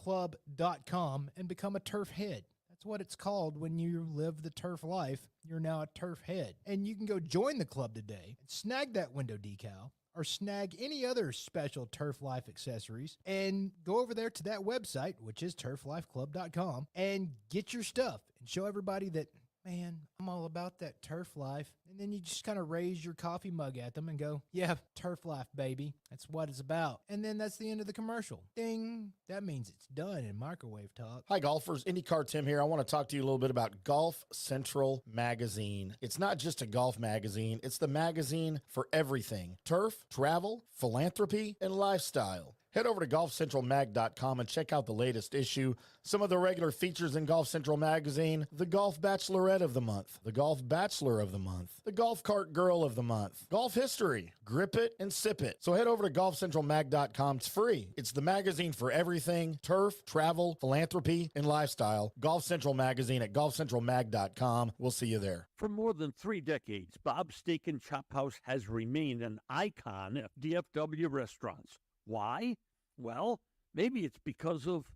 turflifeclub.com and become a turf head. That's what it's called when you live the turf life. You're now a turf head. And you can go join the club today and snag that window decal or snag any other special Turf Life accessories and go over there to that website, which is turflifeclub.com, and get your stuff and show everybody that, man, I'm all about that turf life. And then you just kind of raise your coffee mug at them and go, yeah, turf life, baby. That's what it's about. And then that's the end of the commercial. Ding. That means it's done in microwave talk. Hi, golfers. IndyCar Tim here. I want to talk to you a little bit about Golf Central Magazine. It's not just a golf magazine. It's the magazine for everything. Turf, travel, philanthropy, and lifestyle. Head over to golfcentralmag.com and check out the latest issue. Some of the regular features in Golf Central Magazine: the Golf Bachelorette of the Month, the Golf Bachelor of the Month, the Golf Cart Girl of the Month, Golf History, Grip It and Sip It. So head over to golfcentralmag.com. It's free. It's the magazine for everything: turf, travel, philanthropy, and lifestyle. Golf Central Magazine at golfcentralmag.com. We'll see you there. For more than 3 decades, Bob's Steak and Chop House has remained an icon of DFW restaurants. Why? Well, maybe it's because of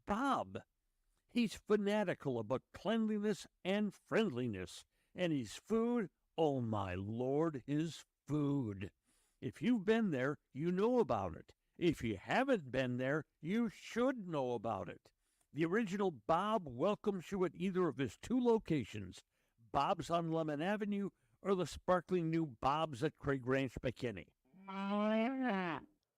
Bob. He's fanatical about cleanliness and friendliness, and his food, oh my Lord, his food. If you've been there, you know about it. If you haven't been there, you should know about it. The original Bob welcomes you at either of his 2 locations, Bob's on Lemon Avenue or the sparkling new Bob's at Craig Ranch, McKinney.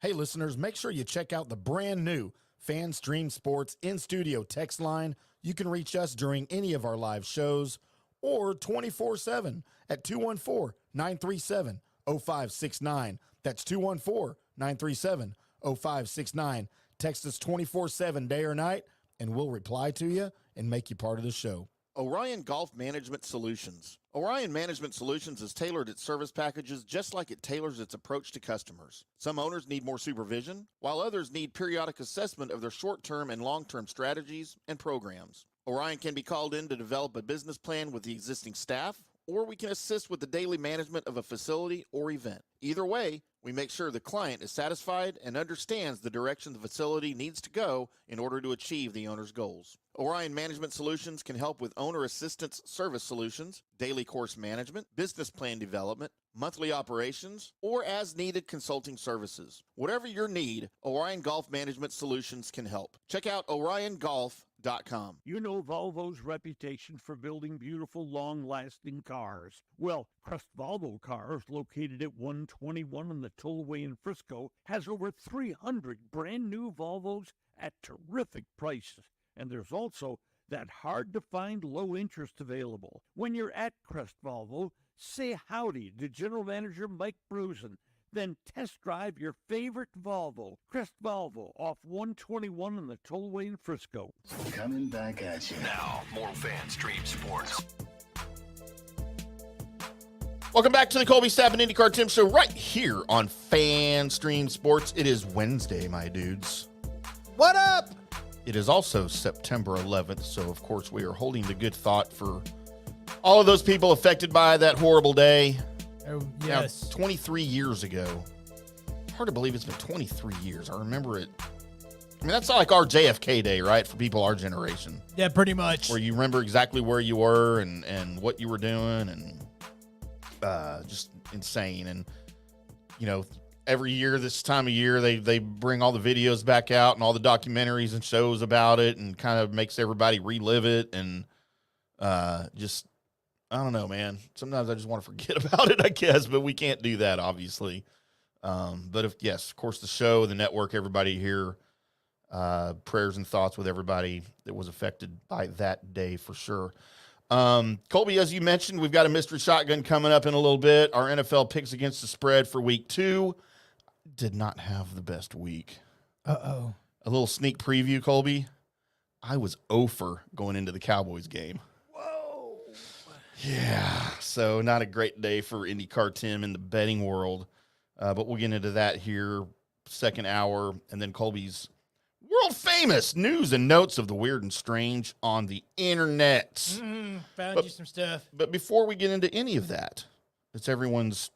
Hey, listeners, make sure you check out the brand new Fan Stream Sports in-studio text line. You can reach us during any of our live shows or 24/7 at 214-937-0569. That's 214-937-0569. Text us 24/7 day or night, and we'll reply to you and make you part of the show. Orion Golf Management Solutions. Orion Management Solutions has tailored its service packages just like it tailors its approach to customers. Some owners need more supervision, while others need periodic assessment of their short-term and long-term strategies and programs. Orion can be called in to develop a business plan with the existing staff, or we can assist with the daily management of a facility or event. Either way, we make sure the client is satisfied and understands the direction the facility needs to go in order to achieve the owner's goals. Orion Management Solutions can help with owner assistance service solutions, daily course management, business plan development, monthly operations, or as-needed consulting services. Whatever your need, Orion Golf Management Solutions can help. Check out oriongolf.com. You know Volvo's reputation for building beautiful, long-lasting cars. Well, Crest Volvo Cars, located at 121 on the Tollway in Frisco, has over 300 brand-new Volvos at terrific prices. And there's also that hard-to-find low interest available. When you're at Crest Volvo, say howdy to General Manager Mike Brusen. Then test drive your favorite Volvo. Crest Volvo, off 121 on the Tollway in Frisco. Coming back at you. Now, more Fan Stream Sports. Welcome back to the Colby Stapp and IndyCar Tim Show right here on Fan Stream Sports. It is Wednesday, my dudes. What up? It is also September 11th, so of course we are holding the good thought for all of those people affected by that horrible day. Oh, yes. Now, 23 years ago. Hard to believe it's been 23 years. I remember it. I mean, that's like our JFK day, right? For people our generation. Yeah, pretty much. Where you remember exactly where you were and what you were doing, and just insane. And, you know, every year, this time of year, they bring all the videos back out and all the documentaries and shows about it, and kind of makes everybody relive it. And just, I don't know, man. Sometimes I just want to forget about it, I guess, but we can't do that, obviously. But yes, of course, the show, the network, everybody here, prayers and thoughts with everybody that was affected by that day for sure. Colby, as you mentioned, we've got a mystery shotgun coming up in a little bit. Our NFL picks against the spread for week 2 did not have the best week. Uh-oh. A little sneak preview, Colby. I was 0 for going into the Cowboys game. Whoa. Yeah, so not a great day for IndyCar Tim in the betting world. But we'll get into that here, second hour, and then Colby's world-famous news and notes of the weird and strange on the internet. Found you some stuff. But before we get into any of that, it's everyone's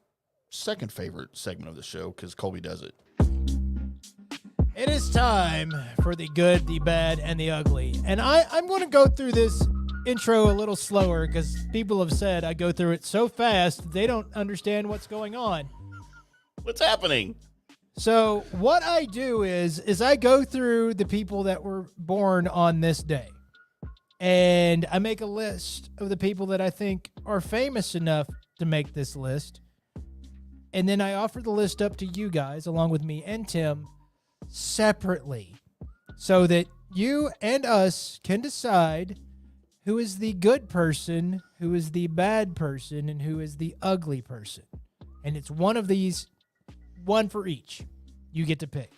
second favorite segment of the show because Colby does it. It is time for the good, the bad, and the ugly. And I'm going to go through this intro a little slower because people have said I go through it so fast they don't understand what's going on. What's happening? So what I do is I go through the people that were born on this day. And I make a list of the people that I think are famous enough to make this list. And then I offer the list up to you guys, along with me and Tim, separately, so that you and us can decide who is the good person, who is the bad person, and who is the ugly person. And it's one of these, one for each. You get to pick.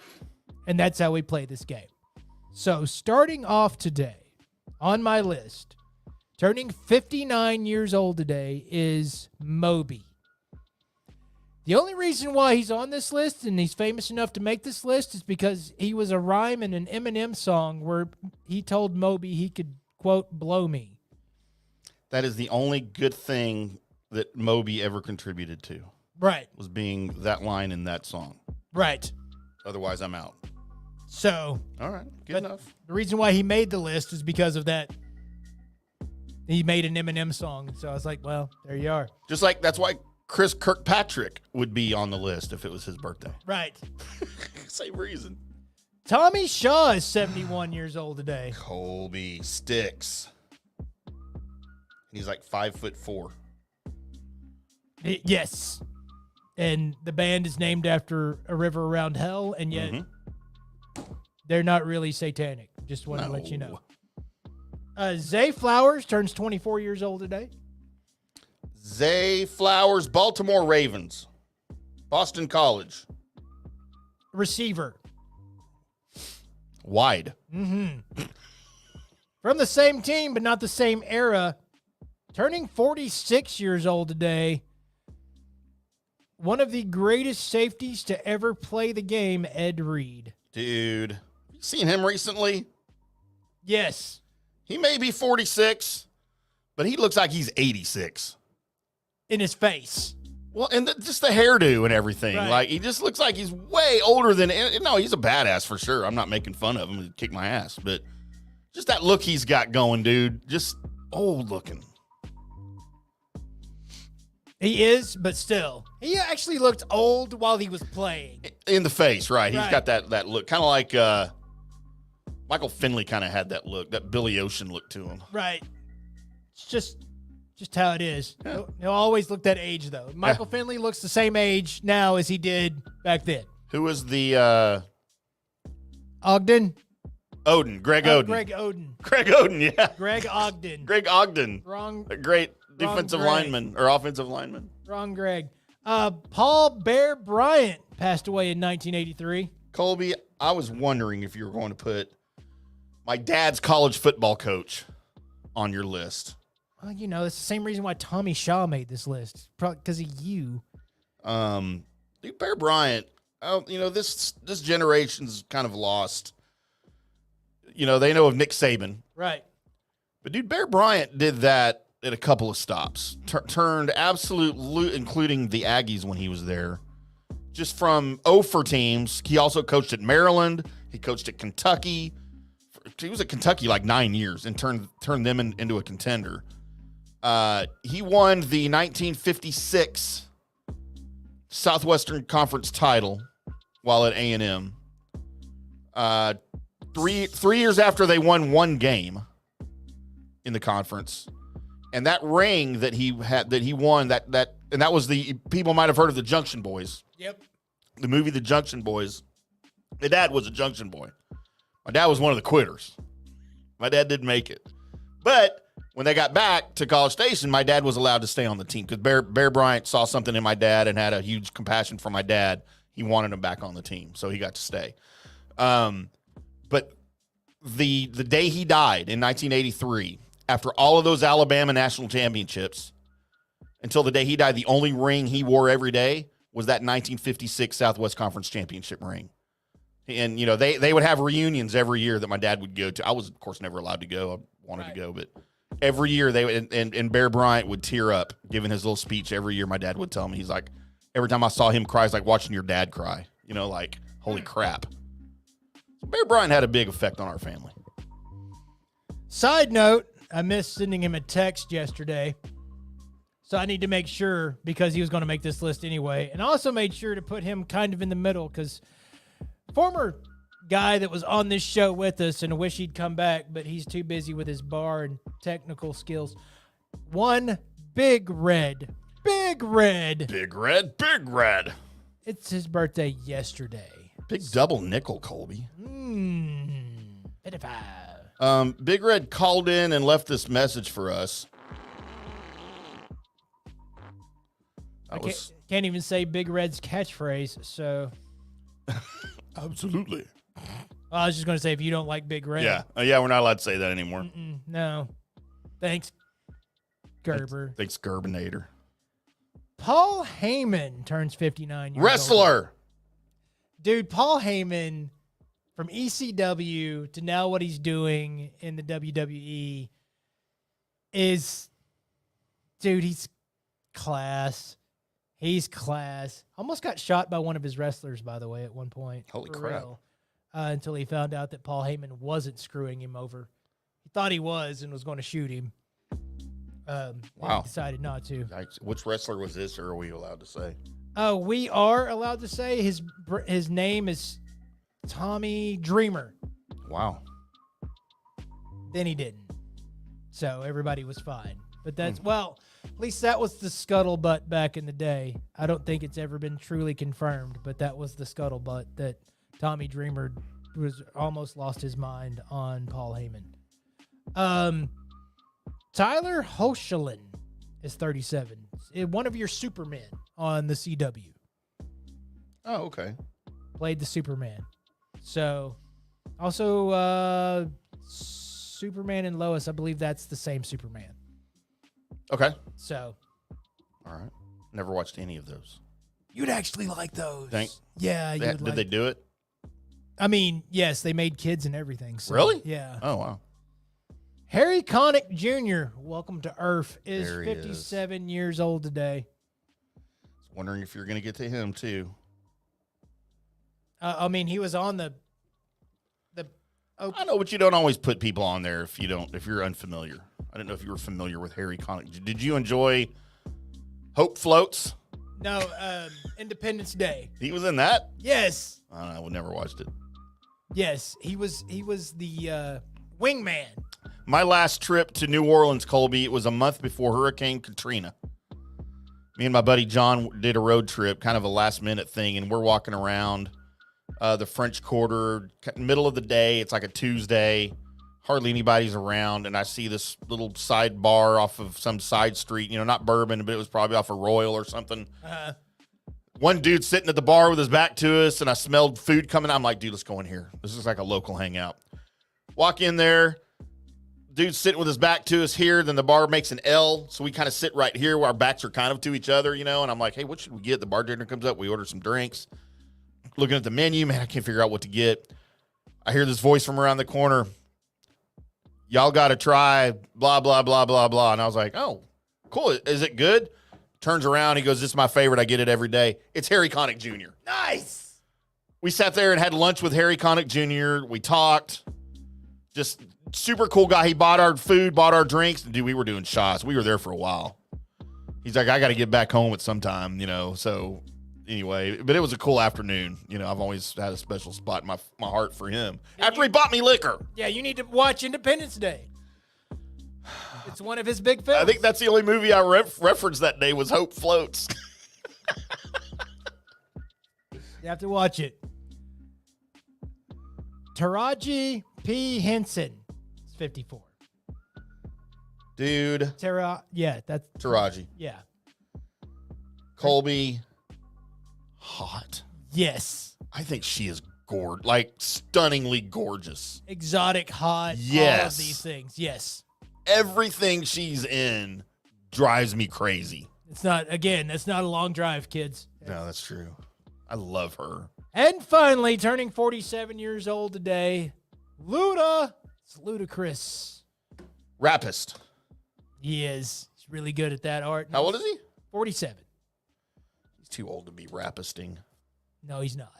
And that's how we play this game. So starting off today on my list, turning 59 years old today is Moby. The only reason why he's on this list and he's famous enough to make this list is because he was a rhyme in an Eminem song where he told Moby he could, quote, blow me. That is the only good thing that Moby ever contributed to. Right. Was being that line in that song. Right. Otherwise, I'm out. So. All right. Good enough. The reason why he made the list is because of that. He made an Eminem song. So I was like, well, there you are. Just like that's why Chris Kirkpatrick would be on the list if it was his birthday. Right. Same reason. Tommy Shaw is 71 years old today. Colby Sticks. He's like 5'4". Yes. And the band is named after a river around hell, and yet they're not really satanic. Just want to let you know. Zay Flowers turns 24 years old today. Zay Flowers, Baltimore Ravens. Boston College. Receiver. Wide. From the same team, but not the same era. Turning 46 years old today. One of the greatest safeties to ever play the game, Ed Reed. Dude. You seen him recently? Yes. He may be 46, but he looks like he's 86. In his face. Well, and just the hairdo and everything. Right. Like, he just looks like he's way older than... No, he's a badass for sure. I'm not making fun of him. He'd kick my ass. But just that look he's got going, dude. Just old looking. He is, but still. He actually looked old while he was playing. In the face, right. He's Right. got that look. Kind of like Michael Finley kind of had that look. That Billy Ocean look to him. Right. It's just how it is. Yeah. He'll always look that age, though. Michael Finley looks the same age now as he did back then. Who was the... Ogden? Odin. Greg Oden. Greg Oden. Greg Oden, yeah. Greg Ogden. Greg Ogden. Wrong. A great defensive lineman or offensive lineman. Wrong Greg. Paul Bear Bryant passed away in 1983. Colby, I was wondering if you were going to put my dad's college football coach on your list. Well, you know, it's the same reason why Tommy Shaw made this list. Probably because of you. Dude, Bear Bryant, you know, this generation's kind of lost. You know, they know of Nick Saban. Right. But, dude, Bear Bryant did that at a couple of stops. Turned absolute, including the Aggies when he was there. Just from 0 for teams. He also coached at Maryland. He coached at Kentucky. He was at Kentucky like 9 years and turned them into a contender. He won the 1956 Southwestern Conference title while at A&M. 3 years after they won one game in the conference, and that ring that he won and that was the people might have heard of the Junction Boys. Yep. The movie The Junction Boys. My dad was a Junction Boy. My dad was one of the quitters. My dad didn't make it, but when they got back to College Station, my dad was allowed to stay on the team because Bear Bryant saw something in my dad and had a huge compassion for my dad. He wanted him back on the team, so he got to stay. But the day he died in 1983, after all of those Alabama national championships, until the day he died, the only ring he wore every day was that 1956 Southwest Conference championship ring. And, you know, they would have reunions every year that my dad would go to. I was, of course, never allowed to go. I wanted to go, but every year they would, and Bear Bryant would tear up giving his little speech every year. My dad would tell me, he's like, every time I saw him cry, it's like watching your dad cry. You know, like, holy crap. So Bear Bryant had a big effect on our family. Side note, I missed sending him a text yesterday. So I need to make sure, because he was going to make this list anyway. And I also made sure to put him kind of in the middle because former guy that was on this show with us, and I wish he'd come back, but he's too busy with his bar and technical skills. One Big Red. Big Red. Big Red. Big Red. It's his birthday yesterday. Big double nickel, Colby. 55. Big Red called in and left this message for us. I can't even say Big Red's catchphrase, so. Absolutely. I was just going to say, if you don't like Big Red. Yeah. Yeah, we're not allowed to say that anymore. No. Thanks, Gerber. Thanks, Gerbinator. Paul Heyman turns 59 years old. Wrestler. Dude, Paul Heyman, from ECW to now what he's doing in the WWE is, dude, he's class. He's class. Almost got shot by one of his wrestlers, by the way, at one point. Holy For crap. real. Until he found out that Paul Heyman wasn't screwing him over. He thought he was and was going to shoot him. Wow. He decided not to. Yikes. Which wrestler was this, or are we allowed to say? We are allowed to say his name is Tommy Dreamer. Wow. Then he didn't. So everybody was fine. But that's, well, at least that was the scuttlebutt back in the day. I don't think it's ever been truly confirmed, but that was the scuttlebutt that Tommy Dreamer was almost lost his mind on Paul Heyman. Tyler Hoechlin is 37. One of your Supermen on the CW. Oh, okay. Played the Superman. So, also Superman and Lois, I believe that's the same Superman. Okay. So, All right. Never watched any of those. you'd actually like those. They- Yeah, you'd did like. they do it? I mean, yes, they made kids and everything. So, Really? Yeah. Oh, wow. Harry Connick Jr., welcome to Earth, is There he is. 57 years old today. Wondering if you're going to get to him, too. I mean, he was on the. I know, but you don't always put people on there if you're unfamiliar. I didn't know if you were familiar with Harry Connick. Did you enjoy Hope Floats? No, Independence Day. He was in that? Yes. I don't know. I never watched it. Yes, he was the wingman. My last trip to New Orleans, Colby, it was a month before Hurricane Katrina. Me and my buddy John did a road trip, kind of a last-minute thing, and we're walking around the French Quarter, middle of the day. It's like a Tuesday. Hardly anybody's around, and I see this little side bar off of some side street, not Bourbon, but it was probably off of Royal or something. One dude sitting at the bar with his back to us, and I smelled food coming out. I'm like, dude, let's go in here. This is like a local hangout. Walk in there. Dude's sitting with his back to us here. Then the bar makes an L, so we kind of sit right here where our backs are kind of to each other, and I'm like, hey, what should we get? The bartender comes up. We order some drinks. Looking at the menu, man, I can't figure out what to get. I hear this voice from around the corner. Y'all got to try blah, blah, blah, blah, blah. And I was like, oh, cool. Is it good? Turns around. He goes, this is my favorite. I get it every day. It's Harry Connick Jr. Nice. We sat there and had lunch with Harry Connick Jr. We talked. Just super cool guy. He bought our food, bought our drinks. Dude, we were doing shots. We were there for a while. He's like, I got to get back home at some time, So anyway, but it was a cool afternoon. I've always had a special spot in my heart for him. After he bought me liquor. Yeah, you need to watch Independence Day. It's one of his big films. I think that's the only movie I referenced that day was Hope Floats. You have to watch it. Taraji P. Henson is 54. Dude. That's Taraji. Yeah. Colby. Hot. Yes. I think she is stunningly gorgeous. Exotic, hot. Yes. All of these things. Yes. Everything she's in drives me crazy. That's not a long drive, kids. No, that's true. I love her. And finally, turning 47 years old today, Luda. It's Ludacris. Rapist. He is. He's really good at that art. How old is he? 47. He's too old to be rapisting. No, he's not.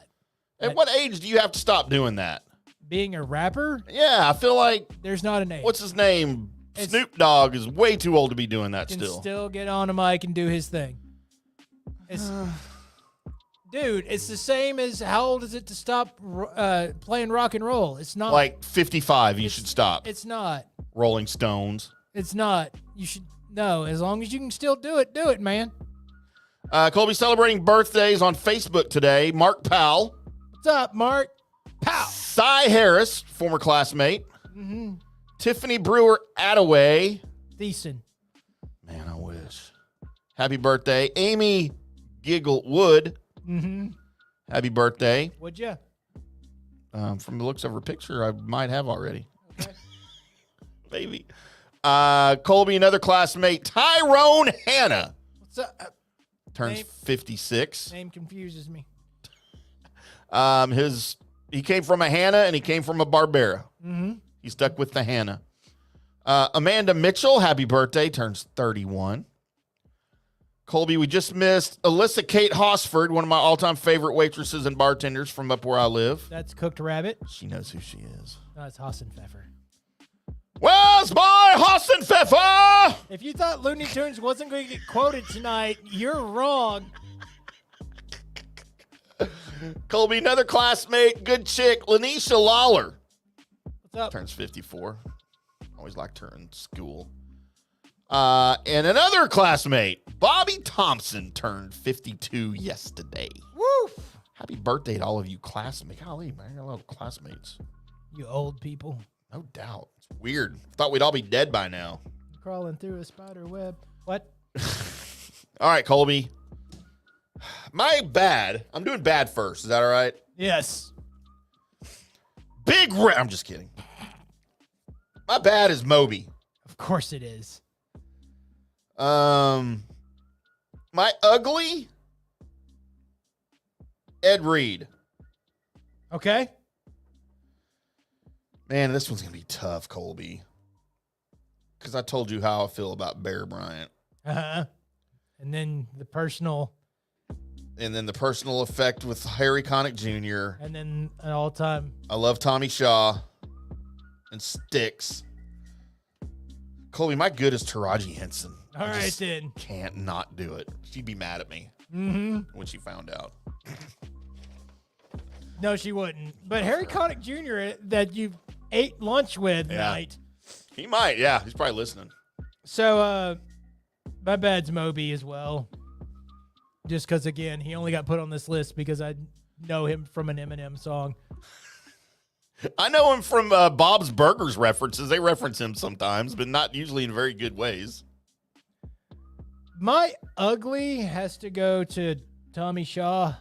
At what age do you have to stop doing that? Being a rapper? Yeah, I feel like There's not an age. what's his name? It's- Snoop Dogg is way too old to be doing that Can still. still get on a mic and do his thing. Dude, it's the same as how old is it to stop playing rock and roll? It's not. Like 55, you should stop. It's not. Rolling Stones. It's not. You should. No, as long as you can still do it, man. Colby celebrating birthdays on Facebook today. Mark Powell. What's up, Mark? Pow. Cy Harris, former classmate. Mm-hmm. Tiffany Brewer Attaway. Decent. Man, I wish. Happy birthday. Amy Giggle Wood. Mm-hmm. Happy birthday. Would ya? From the looks of her picture, I might have already. Okay. Maybe. Colby, another classmate, Tyrone Hanna. What's up? Turns 56. Name confuses me. He came from a Hannah and he came from a Barbera. Mm-hmm. He stuck with the Hannah. Amanda Mitchell, happy birthday, turns 31. Colby, we just missed Alyssa Kate Hosford, one of my all-time favorite waitresses and bartenders from up where I live. That's Cooked Rabbit. She knows who she is. No, it's Hassenpfeffer. Where's my Hassenpfeffer? If you thought Looney Tunes wasn't going to get quoted tonight, you're wrong. Colby, another classmate, good chick, Lanisha Lawler. What's up? Turns 54. Always liked her in school. And another classmate, Bobby Thompson, turned 52 yesterday. Woo! Happy birthday to all of you classmates. Golly, man, I got a lot of classmates. You old people. No doubt. It's weird. Thought we'd all be dead by now. Crawling through a spider web. What? All right, Colby. My bad. I'm doing bad first. Is that all right? Yes. I'm just kidding. My bad is Moby. Of course it is. My ugly, Ed Reed. Okay. Man, this one's going to be tough, Colby. Because I told you how I feel about Bear Bryant. Uh-huh. And then the personal. And then the personal effect with Harry Connick Jr. And then an all-time. I love Tommy Shaw and Styx. Colby, my good is Taraji Henson. All right, then. Can't not do it. She'd be mad at me when she found out. No, she wouldn't. But Harry Connick Jr. that you ate lunch with tonight. He might, yeah. He's probably listening. So, my bad's Moby as well. Just because, again, he only got put on this list because I know him from an Eminem song. I know him from Bob's Burgers references. They reference him sometimes, but not usually in very good ways. My ugly has to go to Tommy Shaw.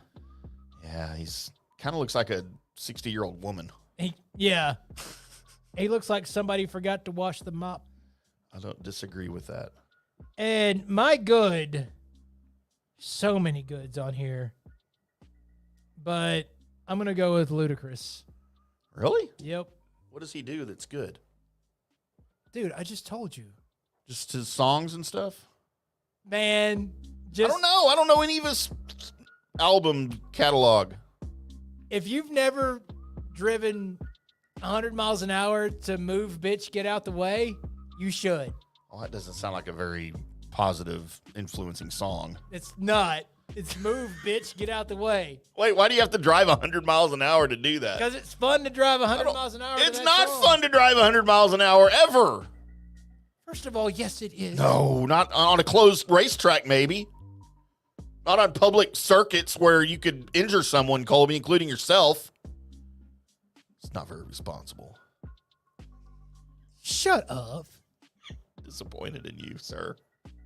Yeah, he's kind of looks like a 60-year-old woman. Yeah. He looks like somebody forgot to wash the mop. I don't disagree with that. And my good, so many goods on here, but I'm going to go with Ludacris. Really? Yep. What does he do that's good? Dude, I just told you. Just his songs and stuff? Man, I don't know. I don't know any of his album catalog. If you've never driven 100 miles an hour to Move, Bitch, Get Out the Way, you should. Oh, that doesn't sound like a very positive, influencing song. It's not. It's Move, Bitch, Get Out the Way. Wait, why do you have to drive 100 miles an hour to do that? Because it's fun to drive 100 miles an hour. It's not fun to drive 100 miles an hour ever. First of all, yes, it is. No, not on a closed racetrack, maybe. Not on public circuits where you could injure someone, Colby, including yourself. It's not very responsible. Shut up. Disappointed in you, sir.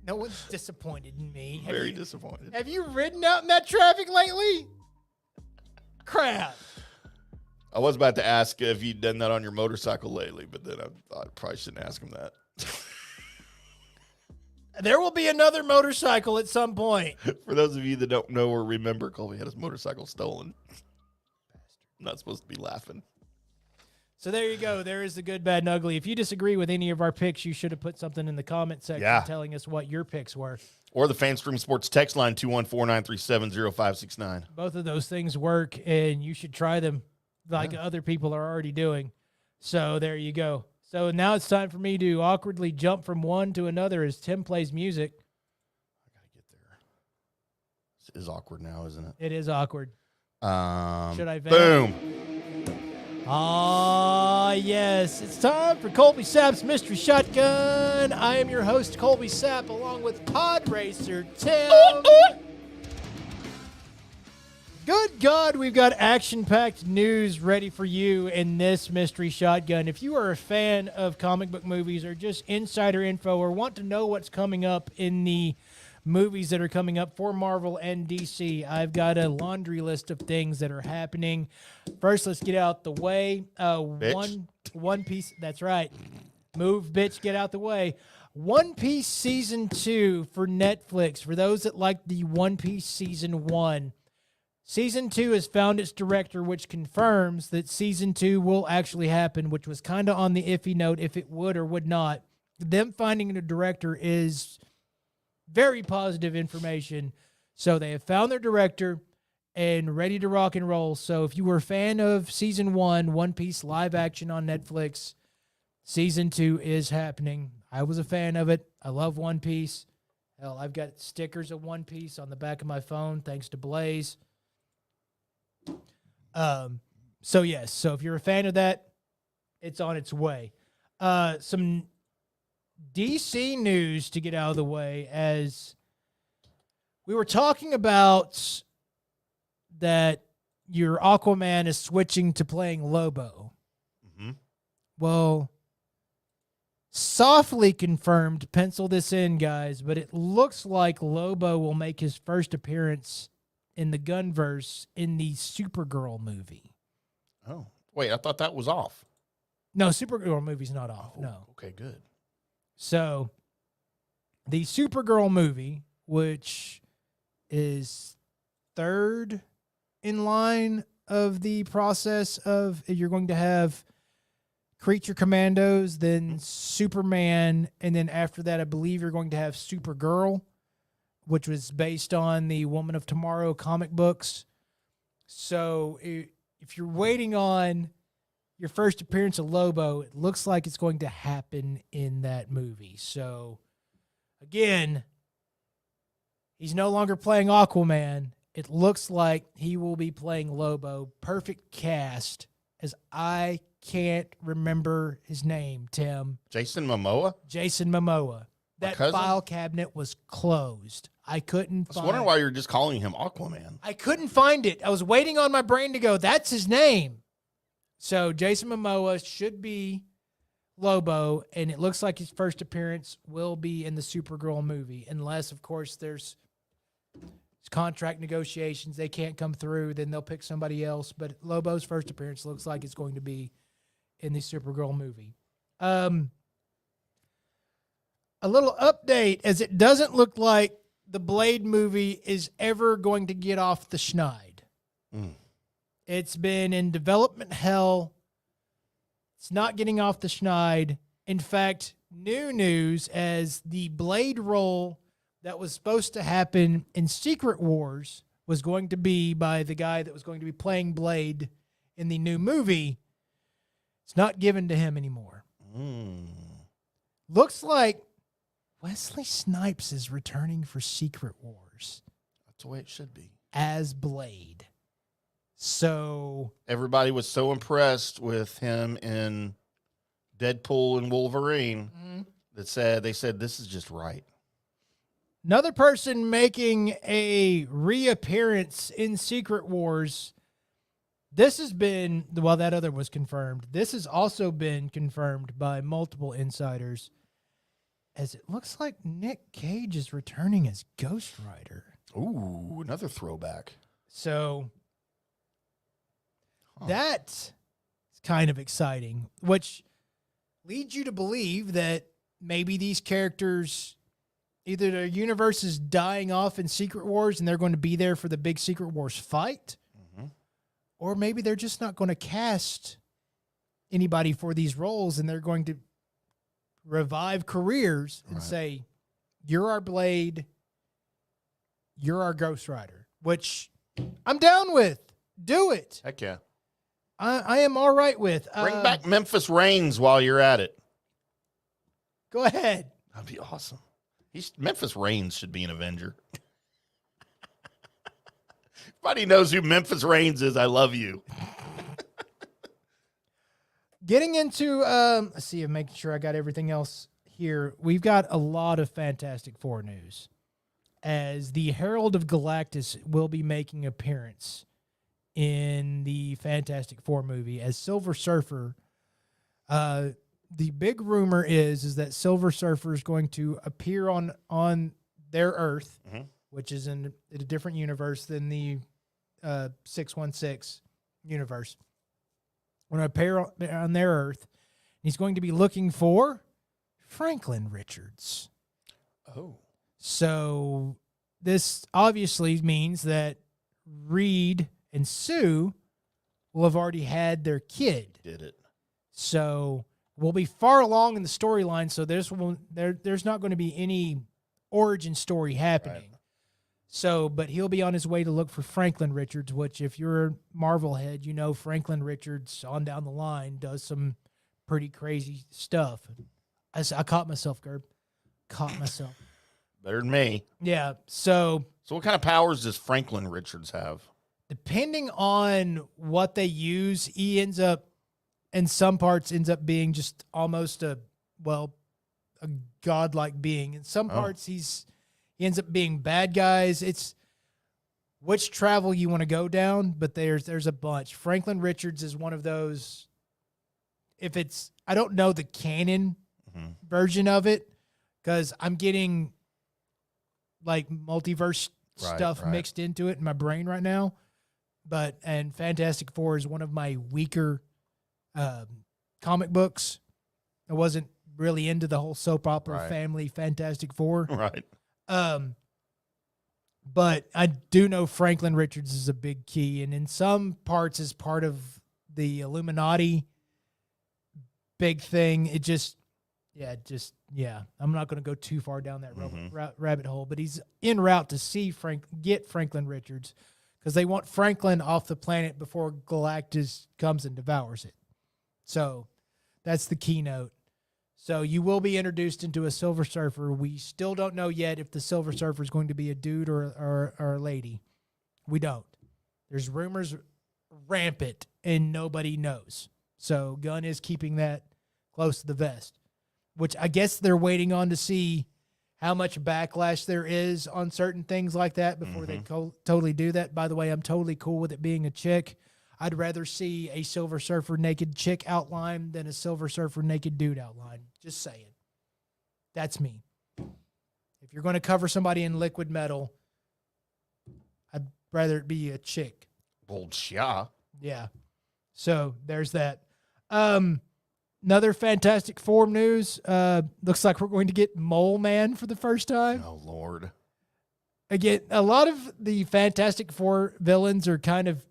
No one's disappointed in me. Very disappointed. Have you ridden out in that traffic lately? Crap. I was about to ask if you'd done that on your motorcycle lately, but then I thought I probably shouldn't ask him that. There will be another motorcycle at some point. For those of you that don't know or remember, Colby had his motorcycle stolen. I'm not supposed to be laughing. So there you go. There is the good, bad, and ugly. If you disagree with any of our picks, you should have put something in the comment section telling us what your picks were. Or the FanStream Sports text line, 214-937-0569. Both of those things work, and you should try them like other people are already doing. So there you go. So now it's time for me to awkwardly jump from one to another as Tim plays music. I got to get there. This is awkward now, isn't it? It is awkward. Should I vamp? Boom. Ah, yes. It's time for Colby Sapp's Mystery Shotgun. I am your host, Colby Sapp, along with Pod Racer Tim. Good God, we've got action-packed news ready for you in this Mystery Shotgun. If you are a fan of comic book movies or just insider info or want to know what's coming up in the movies that are coming up for Marvel and DC. I've got a laundry list of things that are happening. First, let's get out the way. One Piece. That's right. Move, bitch, get out the way. One Piece Season 2 for Netflix. For those that like the One Piece Season 1, Season 2 has found its director, which confirms that Season 2 will actually happen, which was kind of on the iffy note if it would or would not. Them finding a director is very positive information. So they have found their director and ready to rock and roll. So if you were a fan of Season 1, One Piece live action on Netflix, Season 2 is happening. I was a fan of it. I love One Piece. Hell, I've got stickers of One Piece on the back of my phone, thanks to Blaze. So yes, so if you're a fan of that, it's on its way. Some DC news to get out of the way, as we were talking about that your Aquaman is switching to playing Lobo. Mm-hmm. Well, softly confirmed, pencil this in, guys, but it looks like Lobo will make his first appearance in the Gunverse in the Supergirl movie. Oh, wait, I thought that was off. No, Supergirl movie's not off. No. Okay, good. So, the Supergirl movie, which is third in line of the process of you're going to have Creature Commandos, then Superman, and then after that, I believe you're going to have Supergirl, which was based on the Woman of Tomorrow comic books. So if you're waiting on your first appearance of Lobo, it looks like it's going to happen in that movie. So, again, he's no longer playing Aquaman. It looks like he will be playing Lobo. Perfect cast, as I can't remember his name, Tim. Jason Momoa? Jason Momoa. That file cabinet was closed. I couldn't find it. I was wondering why you're just calling him Aquaman. I couldn't find it. I was waiting on my brain to go, that's his name. So Jason Momoa should be Lobo, and it looks like his first appearance will be in the Supergirl movie, unless, of course, there's contract negotiations. They can't come through, then they'll pick somebody else. But Lobo's first appearance looks like it's going to be in the Supergirl movie. A little update, as it doesn't look like the Blade movie is ever going to get off the schneid. It's been in development hell. It's not getting off the schneid. In fact, new news, as the Blade role that was supposed to happen in Secret Wars was going to be by the guy that was going to be playing Blade in the new movie, it's not given to him anymore. Looks like Wesley Snipes is returning for Secret Wars. That's the way it should be. As Blade. So everybody was so impressed with him in Deadpool and Wolverine that they said this is just right. Another person making a reappearance in Secret Wars. This has been, well, that other was confirmed. This has also been confirmed by multiple insiders, as it looks like Nick Cage is returning as Ghost Rider. Ooh, another throwback. So that's kind of exciting, which leads you to believe that maybe these characters, either their universe is dying off in Secret Wars and they're going to be there for the big Secret Wars fight, or maybe they're just not going to cast anybody for these roles and they're going to revive careers and say, you're our Blade, you're our Ghost Rider, which I'm down with. Do it. Heck yeah. I am all right with. Bring back Memphis Reigns while you're at it. Go ahead. That'd be awesome. Memphis Reigns should be an Avenger. Everybody knows who Memphis Reigns is. I love you. Getting into, let's see, I'm making sure I got everything else here. We've got a lot of Fantastic Four news, as the Herald of Galactus will be making an appearance in the Fantastic Four movie as Silver Surfer. The big rumor is that Silver Surfer is going to appear on their Earth, Mhm. which is in a different universe than the 616 universe. When I appear on their Earth, he's going to be looking for Franklin Richards. Oh. So this obviously means that Reed and Sue will have already had their kid. Did it. So we'll be far along in the storyline. So there's not going to be any origin story happening. Right. So, but he'll be on his way to look for Franklin Richards, which if you're a Marvel head, you know Franklin Richards on down the line does some pretty crazy stuff. I caught myself, Gerb. Caught myself. Better than me. Yeah. So what kind of powers does Franklin Richards have? depending on what they use, he ends up, in some parts, ends up being just almost a godlike being. In some parts, he ends up being bad guys. It's which travel you want to go down, but there's a bunch. Franklin Richards is one of those. If it's, I don't know the canon version of it because I'm getting like multiverse stuff mixed into it in my brain right now. And Fantastic Four is one of my weaker comic books. I wasn't really into the whole soap opera family Fantastic Four. Right. But I do know Franklin Richards is a big key, and in some parts is part of the Illuminati big thing. I'm not going to go too far down that rabbit hole, but he's en route to see get Franklin Richards because they want Franklin off the planet before Galactus comes and devours it. So that's the keynote. So you will be introduced into a Silver Surfer. We still don't know yet if the Silver Surfer is going to be a dude or a lady. We don't. There's rumors rampant, and nobody knows. So Gunn is keeping that close to the vest, which I guess they're waiting on to see how much backlash there is on certain things like that before they totally do that. By the way, I'm totally cool with it being a chick. I'd rather see a Silver Surfer naked chick outline than a Silver Surfer naked dude outline. Just saying. That's me. If you're going to cover somebody in liquid metal, I'd rather it be a chick. Bullshit. Yeah. So there's that. Another Fantastic Four news. Looks like we're going to get Mole Man for the first time. Oh, Lord. Again, a lot of the Fantastic Four villains are kind of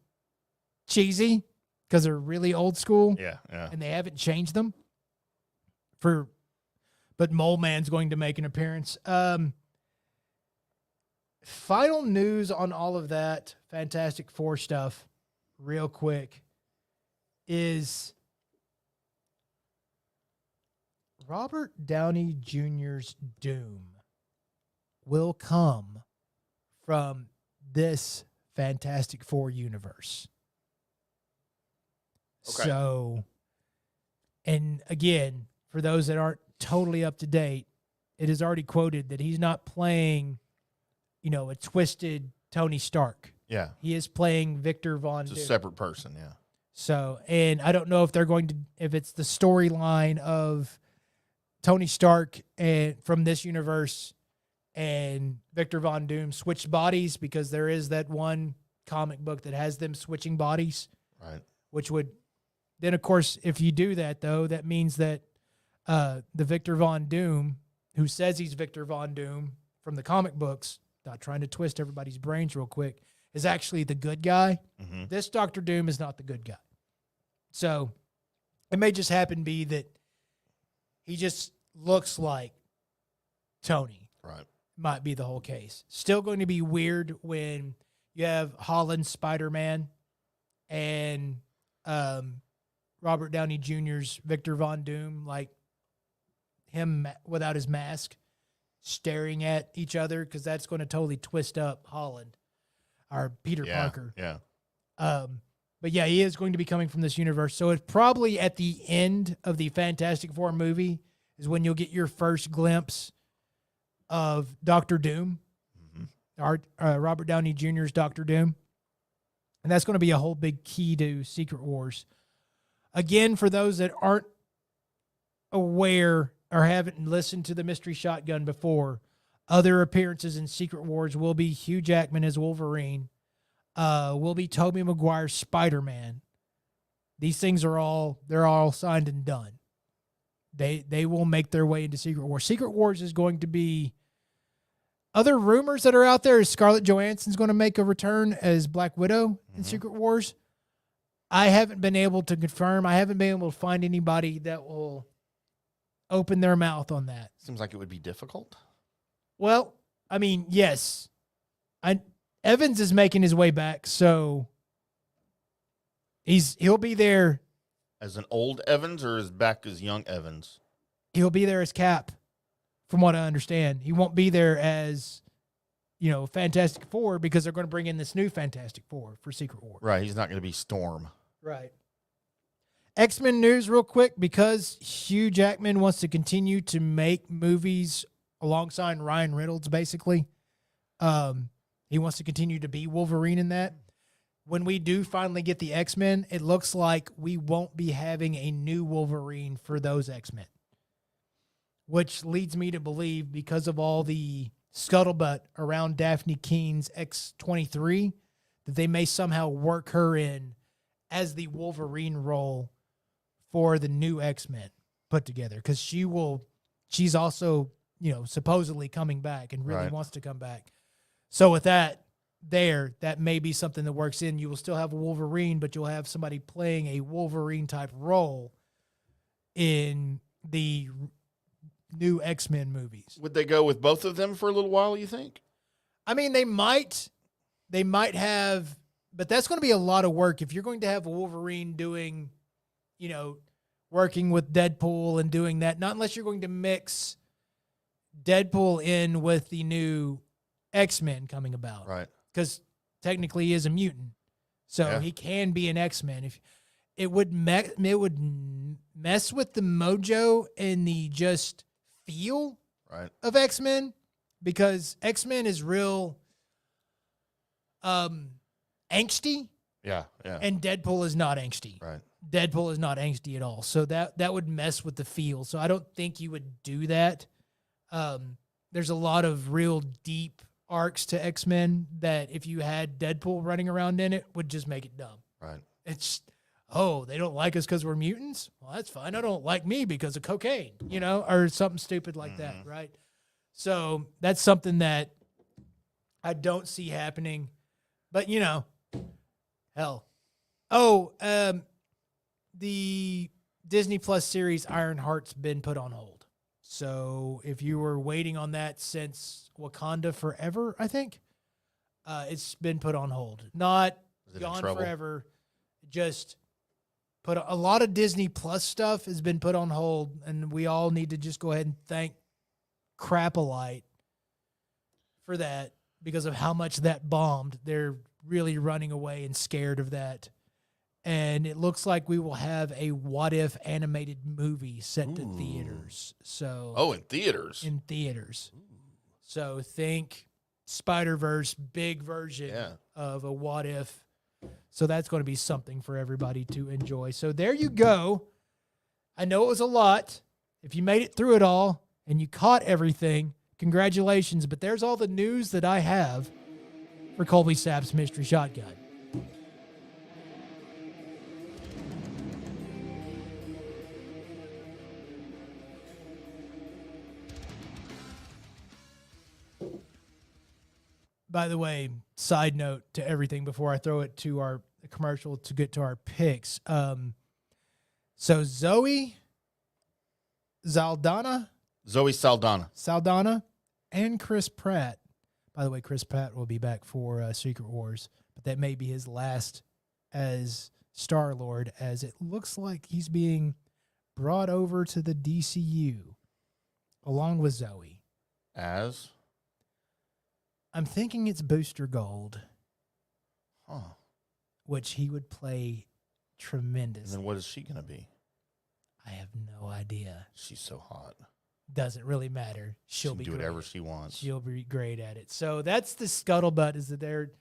cheesy because they're really old school. Yeah. And they haven't changed them. But Mole Man's going to make an appearance. Final news on all of that Fantastic Four stuff, real quick, is Robert Downey Jr.'s Doom will come from this Fantastic Four universe. Okay. So, and again, for those that aren't totally up to date, it is already quoted that he's not playing, a twisted Tony Stark. Yeah. He is playing Victor Von It's a Doom. separate person, yeah. So, and I don't know if if it's the storyline of Tony Stark and from this universe and Victor Von Doom switched bodies, because there is that one comic book that has them switching bodies. Right. Which would, then of course, if you do that though, that means that the Victor Von Doom, who says he's Victor Von Doom from the comic books, not trying to twist everybody's brains real quick, is actually the good guy. This Dr. Doom is not the good guy. So it may just happen to be that he just looks like Tony. Right. Might be the whole case. Still going to be weird when you have Holland Spider-Man and Robert Downey Jr.'s Victor Von Doom, like him without his mask, staring at each other, because that's going to totally twist up Holland or Peter Parker. Yeah. But yeah, he is going to be coming from this universe. So it's probably at the end of the Fantastic Four movie is when you'll get your first glimpse of Dr. Doom, Robert Downey Jr.'s Dr. Doom. And that's going to be a whole big key to Secret Wars. Again, for those that aren't aware or haven't listened to the Mystery Shotgun before, Other appearances in Secret Wars will be Hugh Jackman as Wolverine. Will be Tobey Maguire's Spider-Man. These things are all signed and done. They will make their way into Secret Wars. Secret Wars is going to be, other rumors that are out there is Scarlett Johansson's going to make a return as Black Widow in Secret Wars. I haven't been able to confirm. I haven't been able to find anybody that will open their mouth on that. Seems like it would be difficult. Well, I mean, yes. Evans is making his way back, so he'll be there. As an old Evans or as back as young Evans? He'll be there as Cap, from what I understand. He won't be there as, Fantastic Four because they're going to bring in this new Fantastic Four for Secret Wars. Right, he's not going to be Storm. Right. X-Men news real quick, because Hugh Jackman wants to continue to make movies alongside Ryan Reynolds, basically. He wants to continue to be Wolverine in that. When we do finally get the X-Men, it looks like we won't be having a new Wolverine for those X-Men. Which leads me to believe, because of all the scuttlebutt around Daphne Keene's X-23, that they may somehow work her in as the Wolverine role for the new X-Men put together. Because she's also, supposedly coming back and really wants to come back. So with that, that may be something that works in. You will still have a Wolverine, but you'll have somebody playing a Wolverine-type role in the new X-Men movies. Would they go with both of them for a little while, you think? I mean, they might have, but that's going to be a lot of work. If you're going to have a Wolverine doing, working with Deadpool and doing that, not unless you're going to mix Deadpool in with the new X-Men coming about. Right. Because technically he is a mutant. So he can be an X-Men. If it would mess with the mojo and the just feel of X-Men, because X-Men is real angsty. Yeah. And Deadpool is not angsty. Right. Deadpool is not angsty at all. So that would mess with the feel. So I don't think you would do that. There's a lot of real deep arcs to X-Men that if you had Deadpool running around in it would just make it dumb. Right. It's, they don't like us because we're mutants? Well, that's fine. I don't like me because of cocaine, or something stupid like that, right? So that's something that I don't see happening. But, hell. The Disney Plus series Ironheart's been put on hold. So if you were waiting on that since Wakanda Forever, I think, it's been put on hold. Not gone forever. Just put a lot of Disney Plus stuff has been put on hold, and we all need to just go ahead and thank Crapalite for that because of how much that bombed. They're really running away and scared of that. And it looks like we will have a What If animated movie set to theaters. So in theaters. In theaters. So think Spider-Verse, big version of a What If. So that's going to be something for everybody to enjoy. So there you go. I know it was a lot. If you made it through it all and you caught everything, congratulations. But there's all the news that I have for Colby Sapp's Mystery Shotgun. By the way, side note to everything before I throw it to our commercial to get to our picks. So Zoe Saldana, and Chris Pratt. By the way, Chris Pratt will be back for Secret Wars, but that may be his last as Star-Lord, as it looks like he's being brought over to the DCU along with Zoe. As? I'm thinking it's Booster Gold. Huh. Which he would play tremendous. And then what is she going to be? I have no idea. She's so hot. Doesn't really matter. She'll be do great. whatever she wants. She'll be great at it. So that's the scuttlebutt, is that they're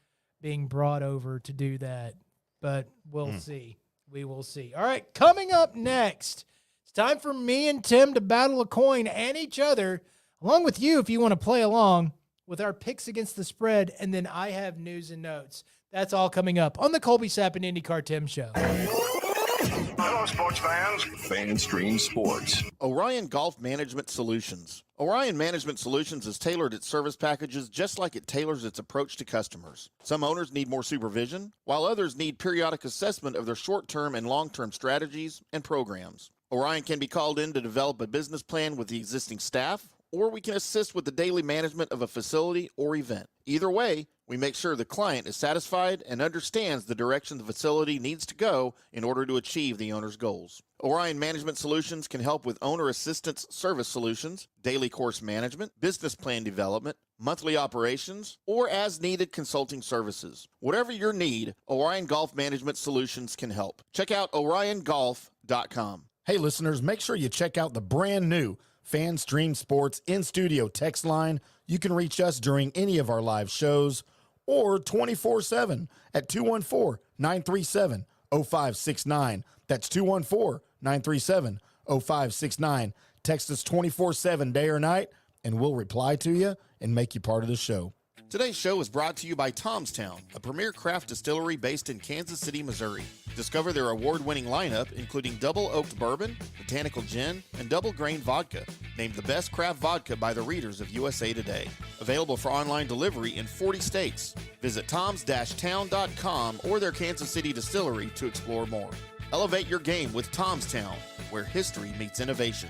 being brought over to do that. But we'll see. We will see. All right, coming up next, it's time for me and Tim to battle a coin and each other along with you if you want to play along with our picks against the spread, and then I have news and notes. That's all coming up on the Colby Sapp and IndyCar Tim Show. Hello, sports fans. FanStream Sports. Orion Golf Management Solutions. Orion Management Solutions has tailored its service packages just like it tailors its approach to customers. Some owners need more supervision, while others need periodic assessment of their short-term and long-term strategies and programs. Orion can be called in to develop a business plan with the existing staff, or we can assist with the daily management of a facility or event. Either way, we make sure the client is satisfied and understands the direction the facility needs to go in order to achieve the owner's goals. Orion Management Solutions can help with owner assistance service solutions, daily course management, business plan development, monthly operations, or as-needed consulting services. Whatever your need, Orion Golf Management Solutions can help. Check out oriongolf.com. Hey, listeners, make sure you check out the brand new FanStream Sports in-studio text line. You can reach us during any of our live shows or 24/7 at 214-937-0569. That's 214-937-0569. Text us 24/7 day or night, and we'll reply to you and make you part of the show. Today's show is brought to you by Tom's Town, a premier craft distillery based in Kansas City, Missouri. Discover their award-winning lineup, including double oaked bourbon, botanical gin, and double grain vodka, named the best craft vodka by the readers of USA Today. Available for online delivery in 40 states. Visit toms-town.com or their Kansas City distillery to explore more. Elevate your game with Tom's Town, where history meets innovation.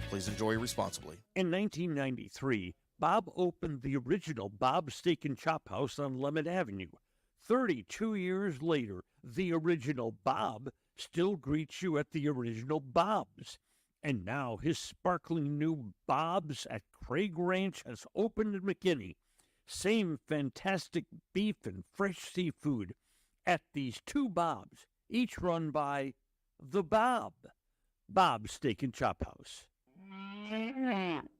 Please enjoy responsibly. In 1993, Bob opened the original Bob's Steak and Chop House on Lemon Avenue. 32 years later, the original Bob still greets you at the original Bob's. And now his sparkling new Bob's at Craig Ranch has opened in McKinney. Same fantastic beef and fresh seafood at these two Bob's, each run by the Bob's Steak and Chop House.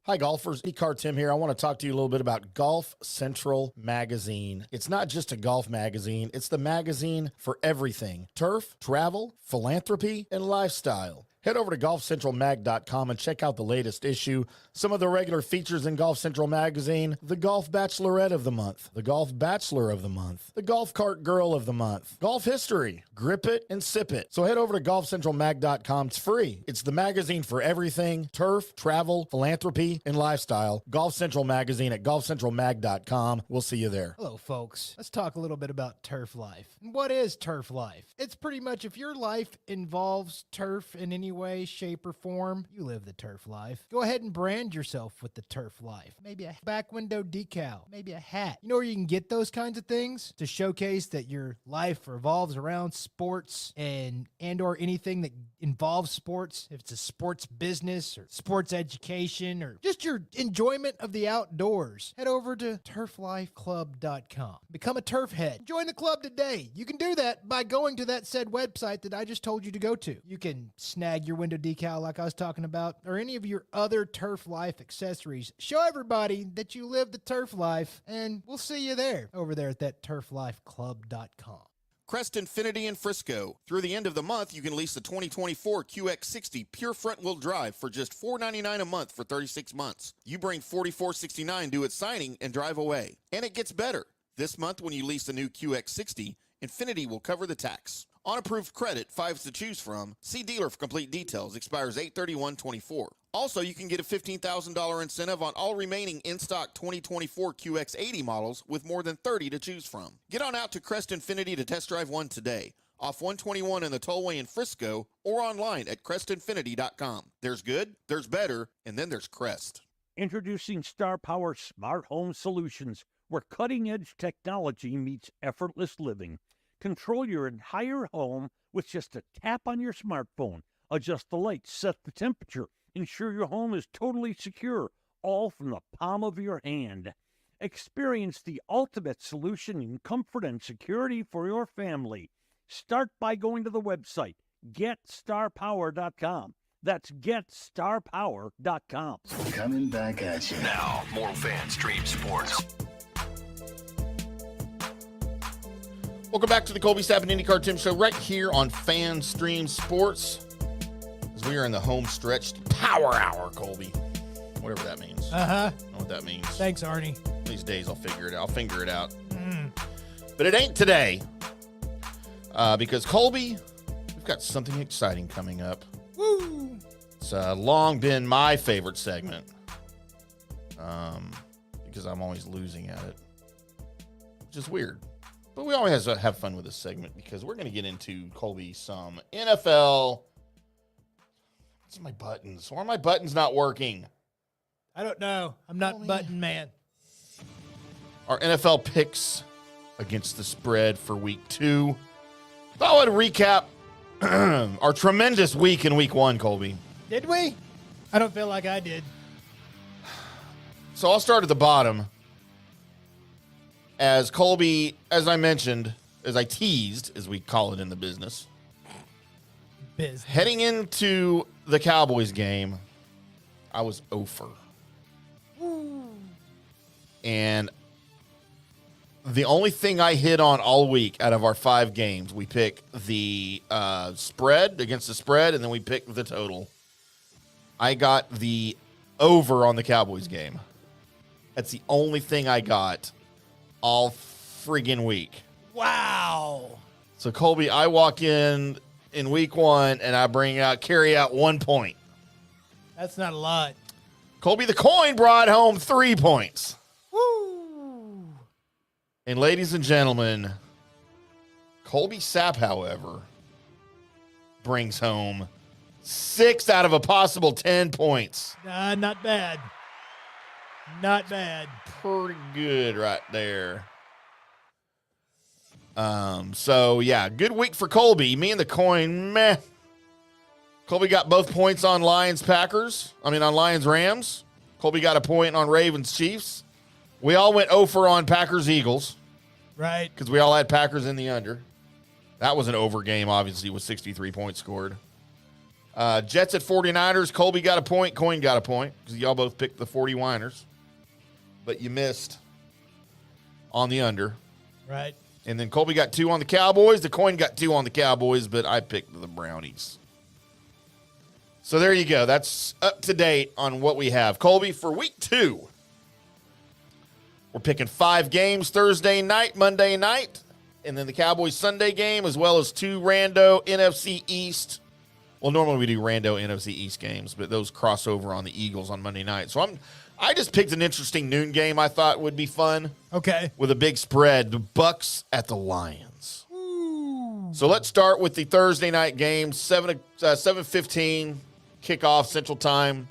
Hi, golfers. IndyCar Tim here. I want to talk to you a little bit about Golf Central Magazine. It's not just a golf magazine. It's the magazine for everything. Turf, travel, philanthropy, and lifestyle. Head over to golfcentralmag.com and check out the latest issue. Some of the regular features in Golf Central Magazine: the Golf Bachelorette of the Month, the Golf Bachelor of the Month, the Golf Cart Girl of the Month, Golf History, Grip It and Sip It. So head over to golfcentralmag.com. It's free. It's the magazine for everything: turf, travel, philanthropy, and lifestyle. Golf Central Magazine at golfcentralmag.com. We'll see you there. Hello, folks. Let's talk a little bit about turf life. What is turf life? It's pretty much if your life involves turf in any way, shape, or form, you live the turf life. Go ahead and brand yourself with the turf life. Maybe a back window decal, maybe a hat. You know where you can get those kinds of things? To showcase that your life revolves around sports and or anything that involves sports. If it's a sports business or sports education or just your enjoyment of the outdoors, head over to turflifeclub.com. Become a turf head. Join the club today. You can do that by going to that said website that I just told you to go to. You can snag your window decal like I was talking about, or any of your other turf life accessories. Show everybody that you live the turf life, and we'll see you there over there at that turflifeclub.com. Crest Infinity in Frisco. Through the end of the month, you can lease the 2024 QX60 pure front-wheel drive for just $499 a month for 36 months. You bring $44.69 due at signing and drive away. And it gets better. This month, when you lease the new QX60, Infinity will cover the tax. On approved credit, 5s to choose from. See dealer for complete details. Expires 8/31/24. Also, you can get a $15,000 incentive on all remaining in-stock 2024 QX80 models with more than 30 to choose from. Get on out to Crest Infinity to test drive one today. Off 121 in the Tollway in Frisco or online at crestinfinity.com. There's good, there's better, and then there's Crest. Introducing Star Power Smart Home Solutions, where cutting-edge technology meets effortless living. Control your entire home with just a tap on your smartphone. Adjust the lights, set the temperature, ensure your home is totally secure, all from the palm of your hand. Experience the ultimate solution in comfort and security for your family. Start by going to the website, GetStarPower.com. That's GetStarPower.com. Coming back at you. Now, more FanStream Sports. Welcome back to the Colby Sapp and IndyCar Tim Show right here on FanStream Sports. As we are in the home stretch power hour, Colby. whatever that means. Uh-huh. I don't know what that means. Thanks, Arnie. These days I'll figure it out. I'll finger it out. But it ain't today. Because Colby, we've got something exciting coming up. Woo! It's long been my favorite segment. Because I'm always losing at it. Which is weird. But we always have fun with this segment because we're going to get into, Colby, some NFL. What's my buttons? Why are my buttons not working? I don't know. I'm not button man. Our NFL picks against the spread for week 2. Thought I'd recap our tremendous week in week 1, Colby. Did we? I don't feel like I did. So I'll start at the bottom. As Colby, as I mentioned, as I teased, as we call it in the business, heading into the Cowboys game, I was 0-for. And the only thing I hit on all week out of our 5 games, we pick the spread against the spread, and then we pick the total. I got the over on the Cowboys game. That's the only thing I got all friggin' week. Wow. So, Colby, I walk in week 1, and I carry out 1 point. That's not a lot. Colby, the coin brought home 3 points. Woo! And ladies and gentlemen, Colby Sapp, however, brings home 6 out of a possible 10 points. Not bad. Not bad. Pretty good right there. So, yeah, good week for Colby. Me and the coin, meh. Colby got both points on Lions Rams. Colby got a point on Ravens Chiefs. We all went 0-for on Packers Eagles. Right. Because we all had Packers in the under. That was an over game, obviously, with 63 points scored. Jets at 49ers. Colby got a point. Coin got a point because y'all both picked the 49ers. But you missed on the under. Right. And then Colby got 2 on the Cowboys. The coin got 2 on the Cowboys, but I picked the Brownies. So there you go. That's up to date on what we have. Colby, for week 2, we're picking 5 games Thursday night, Monday night, and then the Cowboys Sunday game, as well as 2 rando NFC East. Well, normally we do rando NFC East games, but those cross over on the Eagles on Monday night. So I just picked an interesting noon game I thought would be fun. Okay. With a big spread, the Bucks at the Lions. Ooh. So let's start with the Thursday night game, 7:15 kickoff Central Time.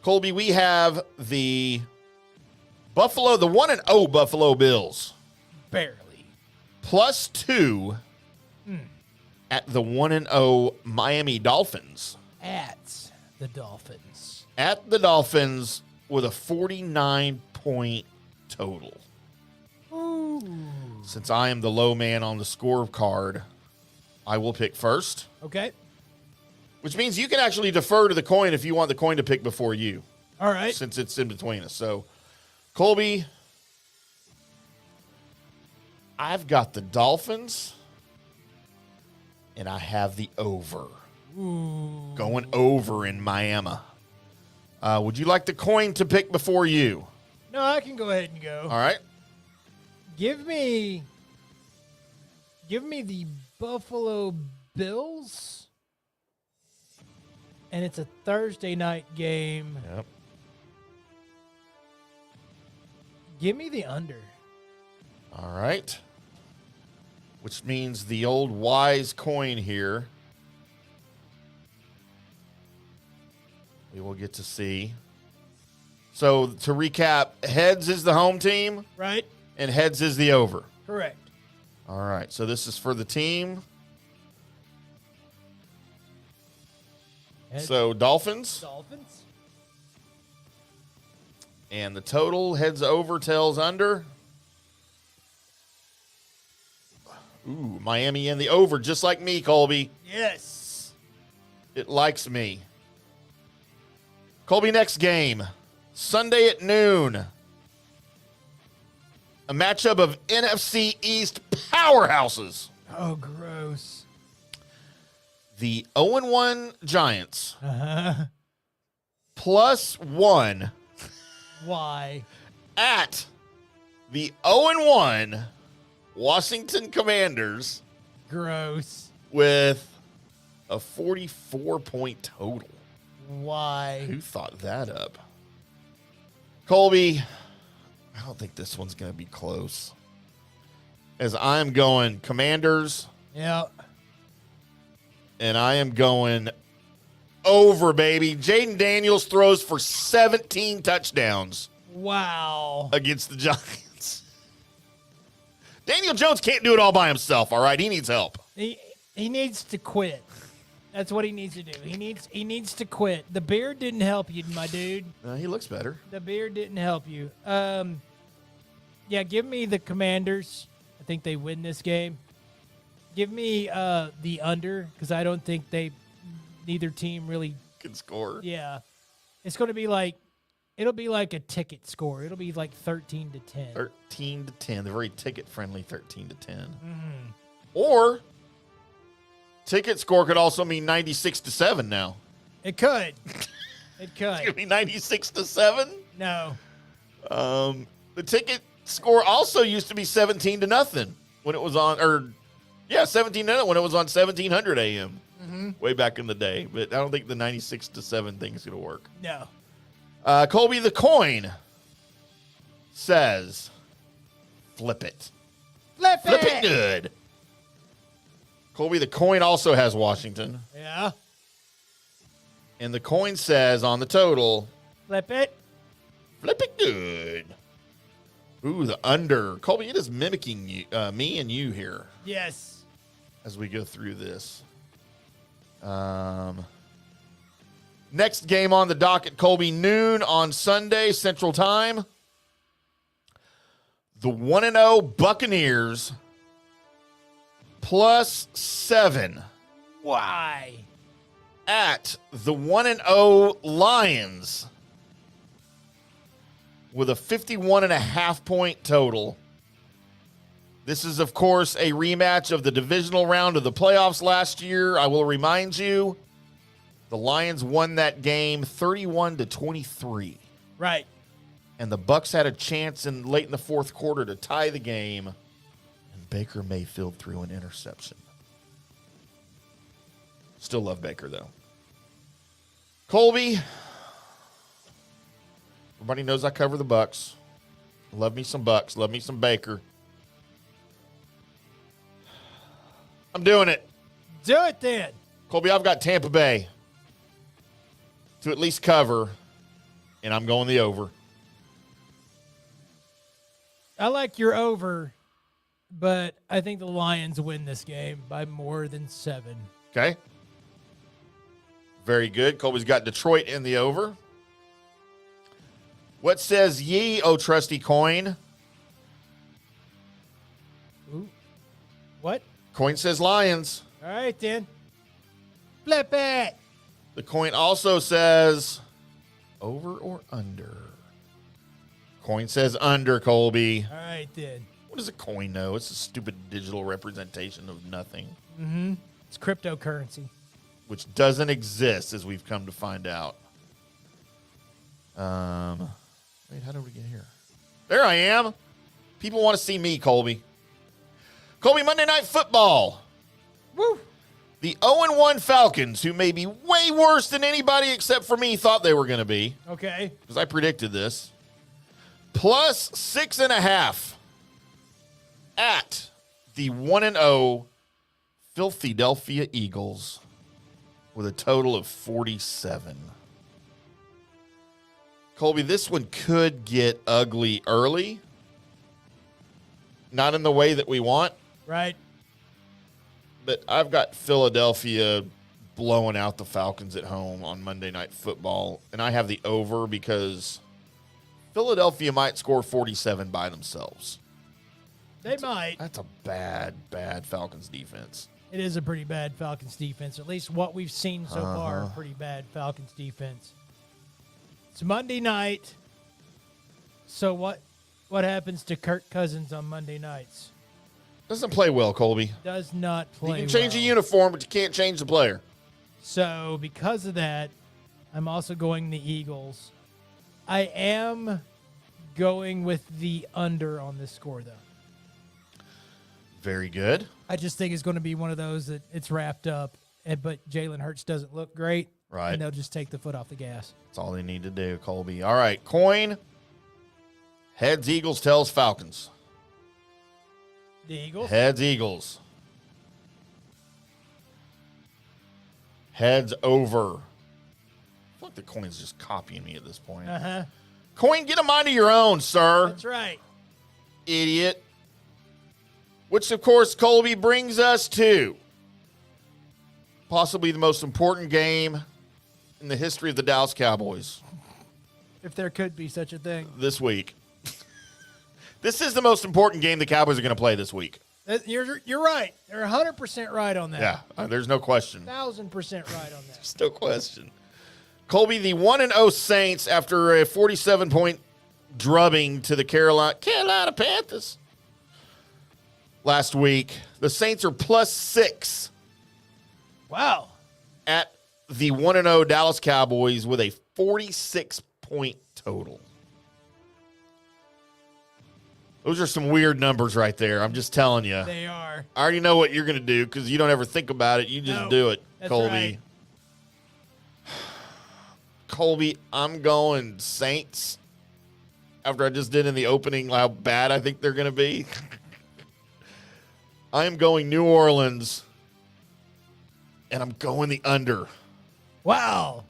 Colby, we have the 1-0 Buffalo Bills. Barely. +2 at the 1-0 Miami Dolphins. At the Dolphins. At the Dolphins with a 49-point total. Ooh. Since I am the low man on the scorecard, I will pick first. Okay. Which means you can actually defer to the coin if you want the coin to pick before you. All right. Since it's in between us. So, Colby, I've got the Dolphins, and I have the over. Ooh. Going over in Miami. Would you like the coin to pick before you? No, I can go ahead and go. All right. Give me the Buffalo Bills. And it's a Thursday night game. Yep. Give me the under. All right. Which means the old wise coin here. We will get to see. So to recap, heads is the home team. Right. And heads is the over. Correct. All right. So this is for the team. Heads. So Dolphins. Dolphins. And the total heads over, tails under. Ooh, Miami and the over, just like me, Colby. Yes. It likes me. Colby, next game. Sunday at noon. A matchup of NFC East powerhouses. Oh, gross. The 0-1 Giants +1 Why? at the 0-1 Washington Commanders Gross. with a 44-point total. Why? Who thought that up? Colby, I don't think this one's going to be close. As I am going Commanders, Yeah. and I am going over, baby. Jaden Daniels throws for 17 touchdowns Wow. against the Giants. Daniel Jones can't do it all by himself, all right? He needs help. He needs to quit. That's what he needs to do. He needs to quit. The beard didn't help you, my dude. He looks better. The beard didn't help you. Yeah, give me the Commanders. I think they win this game. Give me the under because I don't think neither team really Can score. Yeah, it's going to be like it'll be like a ticket score. It'll be like 13-10. 13-10. The very ticket-friendly 13-10. Mm-hmm. Or ticket score could also mean 96-7 now. It could. It It's going to could. be 96-7. No. The ticket score also used to be 17-0 when it was on, 17-0 when it was on 1700 AM way back in the day. But I don't think the 96-7 thing is going to work. No. Colby the Coin says, flip it. Flip it good. Colby the Coin also has Washington. Yeah. And the Coin says on the total, Flip it. flip it good. Ooh, the under. Colby, it is mimicking you, me and you here Yes. as we go through this. Next game on the docket, Colby, noon on Sunday, Central Time. The 1-0 Buccaneers +7 Why? at the 1-0 Lions with a 51.5 point total. This is, of course, a rematch of the divisional round of the playoffs last year. I will remind you, the Lions won that game 31-23. Right. And the Bucs had a chance late in the fourth quarter to tie the game. And Baker Mayfield threw an interception. Still love Baker, though. Colby, everybody knows I cover the Bucs. Love me some Bucs. Love me some Baker. I'm doing it. Do it then. Colby, I've got Tampa Bay to at least cover, and I'm going the over. I like your over, but I think the Lions win this game by more than 7. Okay. Very good. Colby's got Detroit in the over. What says ye, oh trusty coin? Ooh. What? Coin says Lions. All right, then. Flip it. The coin also says over or under. Coin says under, Colby. All right, then. What does a coin know? It's a stupid digital representation of nothing, Mm-hmm. It's cryptocurrency. which doesn't exist, as we've come to find out. Wait, how did we get here? There I am. People want to see me, Colby. Colby, Monday Night Football. Woo. The 0-1 Falcons, who may be way worse than anybody except for me thought they were going to be, Okay. because I predicted this, +6.5 at the 1-0 Philadelphia Eagles with a total of 47. Colby, this one could get ugly early. Not in the way that we want, Right. but I've got Philadelphia blowing out the Falcons at home on Monday Night Football, and I have the over because Philadelphia might score 47 by themselves. They might. That's a bad, bad Falcons defense. It is a pretty bad Falcons defense. At least what we've seen so far, pretty bad Falcons defense. It's Monday night. So what happens to Kirk Cousins on Monday nights? Doesn't play well, Colby. Does not play You can change well. a uniform, but you can't change the player. So because of that, I'm also going the Eagles. I am going with the under on this score, though. Very good. I just think it's going to be one of those that it's wrapped up, but Jalen Hurts doesn't look great. Right. And they'll just take the foot off the gas. That's all they need to do, Colby. All right, coin. Heads, Eagles, tails, Falcons. The Eagles? Heads, Eagles. Heads over. I feel like the coin's just copying me at this point. Uh-huh. Coin, get a mind of your own, sir. That's right. Idiot. Which, of course, Colby brings us to possibly the most important game in the history of the Dallas Cowboys If there could be such a thing. this week. This is the most important game the Cowboys are going to play this week. You're right. You're 100% right on that. Yeah, there's no question. 1,000% right on that. There's no question. Colby, the 1-0 Saints, after a 47-point drubbing to the Carolina Panthers last week, the Saints are +6. Wow. At the 1-0 Dallas Cowboys with a 46-point total. Those are some weird numbers right there. I'm just telling you. They are. I already know what you're going to do because you don't ever think about it. You just do it, that's Colby. right. Colby, I'm going Saints. After I just did in the opening how bad I think they're going to be. I am going New Orleans. And I'm going the under. Wow.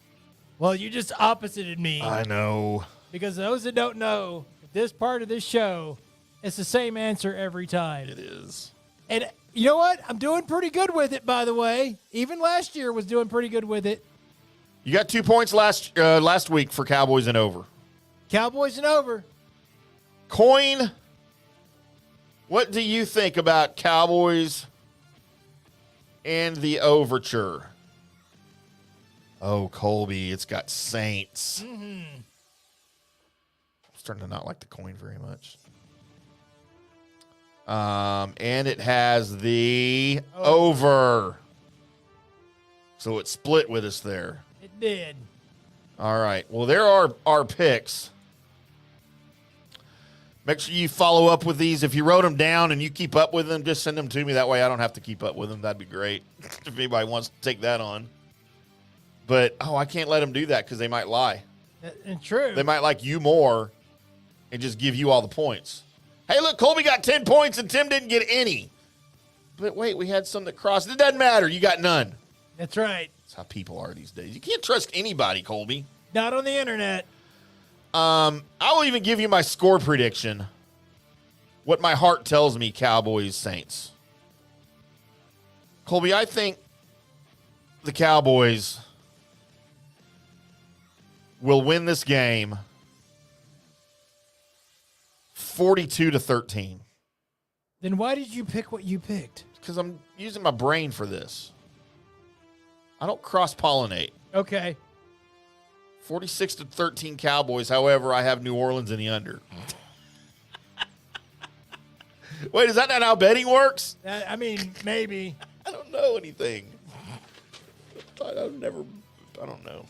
Well, you just opposited me. I know. Because those that don't know, this part of this show, it's the same answer every time. It is. And you know what? I'm doing pretty good with it, by the way. Even last year was doing pretty good with it. You got 2 points last week for Cowboys and over. Cowboys and over. Coin, what do you think about Cowboys and the overture? Oh, Colby, it's got Saints. Mm-hmm. I'm starting to not like the coin very much. And it has the over. So it split with us there. It did. All right. Well, there are our picks. Make sure you follow up with these. If you wrote them down and you keep up with them, just send them to me. That way I don't have to keep up with them. That'd be great if anybody wants to take that on. But, I can't let them do that because they might lie. And true. They might like you more and just give you all the points. Hey, look, Colby got 10 points and Tim didn't get any. But wait, we had some that crossed. It doesn't matter. You got none. That's right. That's how people are these days. You can't trust anybody, Colby. Not on the internet. I will even give you my score prediction. What my heart tells me, Cowboys, Saints. Colby, I think the Cowboys will win this game 42-13. Then why did you pick what you picked? Because I'm using my brain for this. I don't cross-pollinate. Okay. 46-13 Cowboys. However, I have New Orleans in the under. Wait, is that not how betting works? I mean, maybe. I don't know anything. I don't know.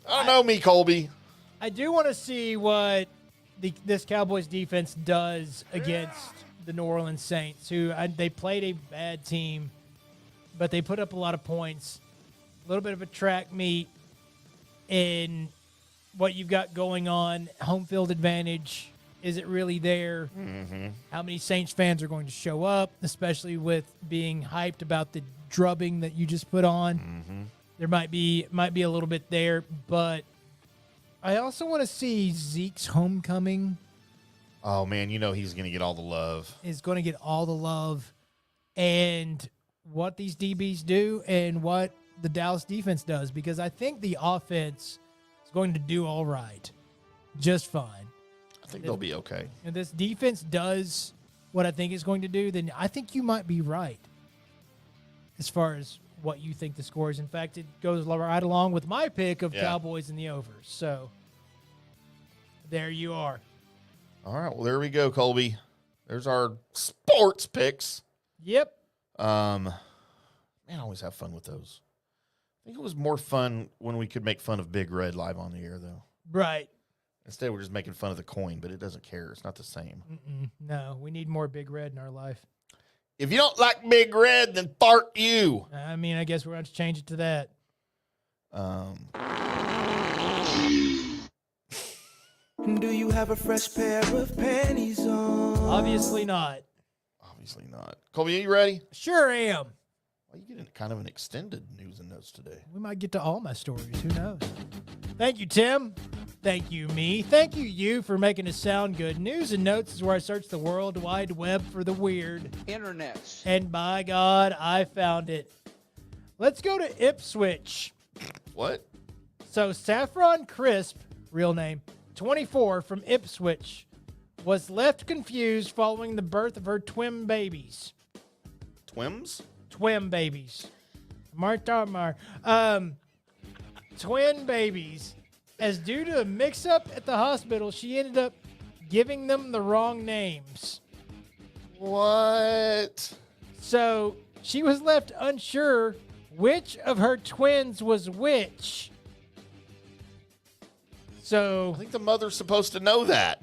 I don't know me, Colby. I do want to see what this Cowboys defense does against the New Orleans Saints, who they played a bad team, but they put up a lot of points. A little bit of a track meet in what you've got going on. Home field advantage. Is it really there? Mm-hmm. How many Saints fans are going to show up, especially with being hyped about the drubbing that you just put on? Mm-hmm. There might be a little bit there, but I also want to see Zeke's homecoming. Oh, man, he's going to get all the love. Is going to get all the love, and what these DBs do and what the Dallas defense does, because I think the offense is going to do all right, just fine. I think they'll be okay. And this defense does what I think it's going to do, then I think you might be right as far as what you think the score is. In fact, it goes right along with my pick of Cowboys in the overs. So there you are. All right, well, there we go, Colby. There's our sports picks. Yep. Man, I always have fun with those. think it was more fun when we could make fun of Big Red live on the air, though. Right. Instead, we're just making fun of the coin, but it doesn't care. It's not the same. No, we need more Big Red in our life. If you don't like Big Red, then fart you. I mean, I guess we're going to change it to that. Do you have a fresh pair of panties on? Obviously not. Obviously not. Colby, are you ready? Sure am. Well, you get kind of an extended news and notes today. We might get to all my stories. Who knows? Thank you, Tim. Thank you, me. Thank you for making us sound good. News and Notes is where I search the World Wide Web for the weird. Internets. And by God, I found it. Let's go to Ipswich. What? So Saffron Crisp, real name, 24, from Ipswich, was left confused following the birth of her twin babies. Twims? Twin babies. Twin babies. As due to a mix-up at the hospital, she ended up giving them the wrong names. What? So she was left unsure which of her twins was which. So I think the mother's supposed to know that.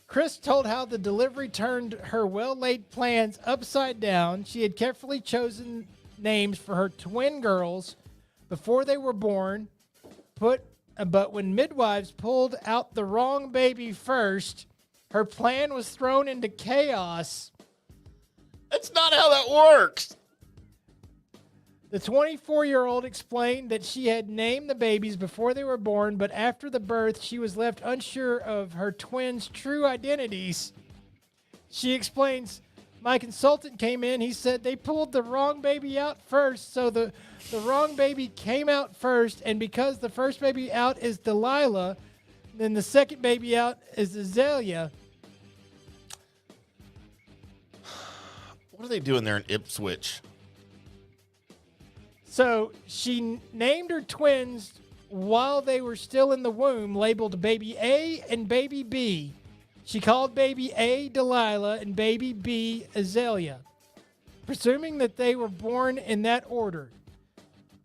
Chris told how the delivery turned her well-laid plans upside down. She had carefully chosen names for her twin girls before they were born, but when midwives pulled out the wrong baby first, her plan was thrown into chaos. That's not how that works. The 24-year-old explained that she had named the babies before they were born, but after the birth, she was left unsure of her twins' true identities. She explains, my consultant came in. He said they pulled the wrong baby out first, so the wrong baby came out first, and because the first baby out is Delilah, then the second baby out is Azalea. What are they doing there in Ipswich? So she named her twins while they were still in the womb, labeled baby A and baby B. She called baby A Delilah and baby B Azalea, presuming that they were born in that order.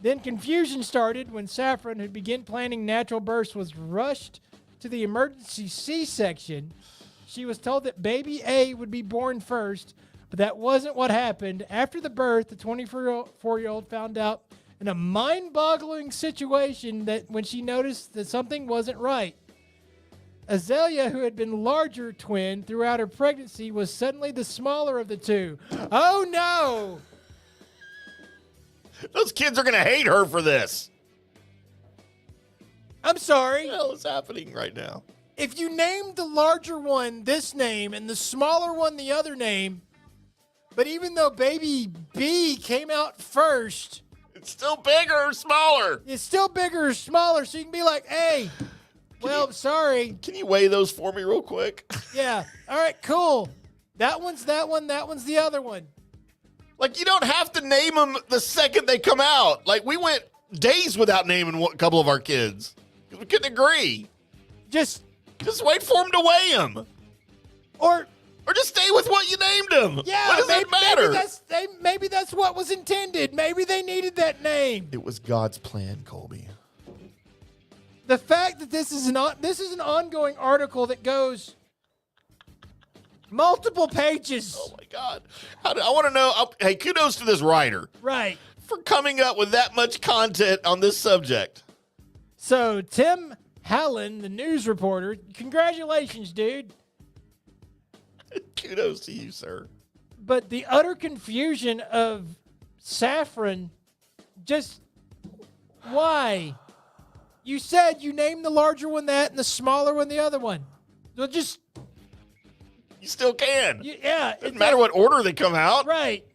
Then confusion started when Saffron, who began planning natural births, was rushed to the emergency C-section. She was told that baby A would be born first, but that wasn't what happened. After the birth, the 24-year-old found out in a mind-boggling situation that when she noticed that something wasn't right. Azalea, who had been larger twin throughout her pregnancy, was suddenly the smaller of the two. Oh, no! Those kids are going to hate her for this. I'm sorry. What the hell is happening right now? If you named the larger one this name and the smaller one the other name, but even though baby B came out first, it's still bigger or smaller. It's still bigger or smaller, so you can be like, hey, sorry. Can you weigh those for me real quick? Yeah. All right, cool. That one's that one. That one's the other one. Like, you don't have to name them the second they come out. Like, we went days without naming a couple of our kids. We couldn't agree. Just wait for them to weigh them. Or just stay with what you named them. Yeah, what does that matter? Maybe that's what was intended. Maybe they needed that name. It was God's plan, Colby. The fact that this is an ongoing article that goes multiple pages. Oh my God! I want to know. Hey, kudos to this writer, right, for coming up with that much content on this subject. So Tim Hallen, the news reporter, congratulations, dude. Kudos to you, sir. But the utter confusion of Saffron, just why? You said you named the larger one that and the smaller one the other one. So just... You still can. Yeah. Doesn't matter what order they come out. Right.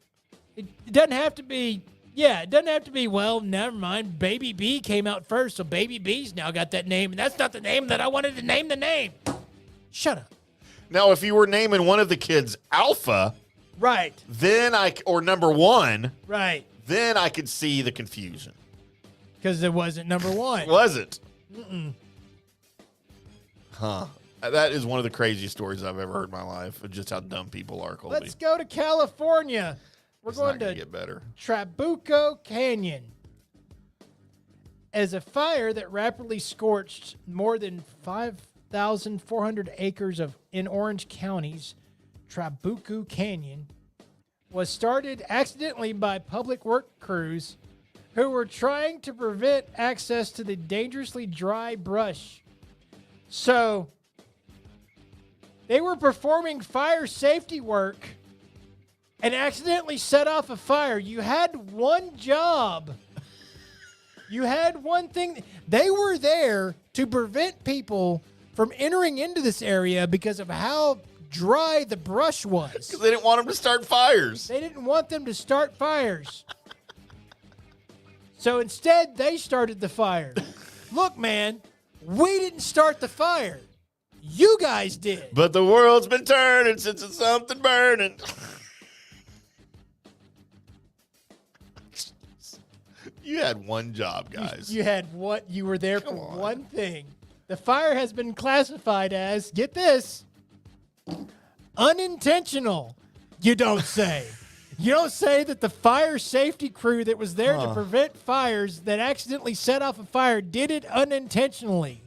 It doesn't have to be... Yeah, it doesn't have to be, well, never mind. Baby B came out first, so Baby B's now got that name, and that's not the name that I wanted to name the name. Shut up. Now, if you were naming one of the kids Alpha... Right. Then or number one. Right. Then I could see the confusion. Because it wasn't number one. It wasn't. Huh. That is one of the craziest stories I've ever heard in my life of just how dumb people are, Colby. Let's go to California. We're It's going not gonna to get better. Trabuco Canyon. As a fire that rapidly scorched more than 5,400 acres in Orange County's Trabuco Canyon was started accidentally by public work crews who were trying to prevent access to the dangerously dry brush. So, they were performing fire safety work and accidentally set off a fire. You had one job. You had one thing. They were there to prevent people from entering into this area because of how dry the brush was. Because they didn't want them to start fires. They didn't want them to start fires. So instead, they started the fire. Look, man, we didn't start the fire. You guys did. But the world's been turning since it's something burning. You had one job, guys. You had what? You were there for one thing. The fire has been classified as, get this, unintentional. You don't say. You don't say that the fire safety crew that was there to prevent fires that accidentally set off a fire did it unintentionally.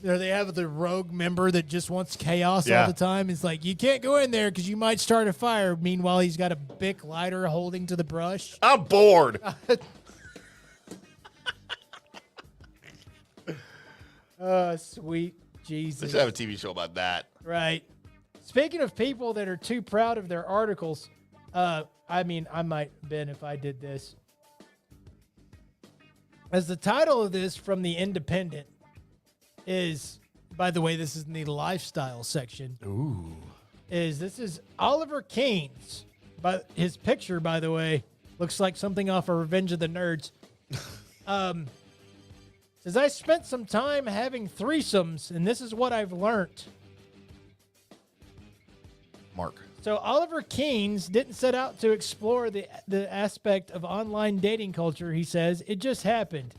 There they have the rogue member that just wants chaos all the time. It's like, you can't go in there because you might start a fire. Meanwhile, he's got a Bic lighter holding to the brush. I'm bored. Oh, sweet Jesus. They should have a TV show about that. Right. Speaking of people that are too proud of their articles, I might, Ben, if I did this. As the title of this from The Independent is, by the way, this is in the lifestyle section. Ooh. This is Oliver Keynes. But his picture, by the way, looks like something off of Revenge of the Nerds. Says, I spent some time having threesomes, and this is what I've learned. Mark. So Oliver Keynes didn't set out to explore the aspect of online dating culture, he says. It just happened.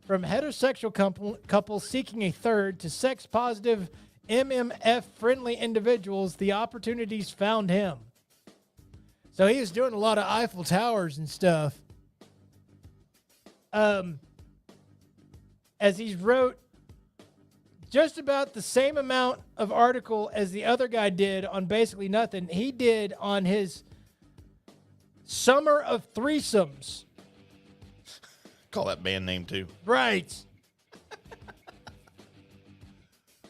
From heterosexual couples seeking a third to sex-positive, MMF-friendly individuals, the opportunities found him. So he was doing a lot of Eiffel Towers and stuff. As he wrote just about the same amount of article as the other guy did on basically nothing, he did on his Summer of Threesomes. Call that band name too. Right.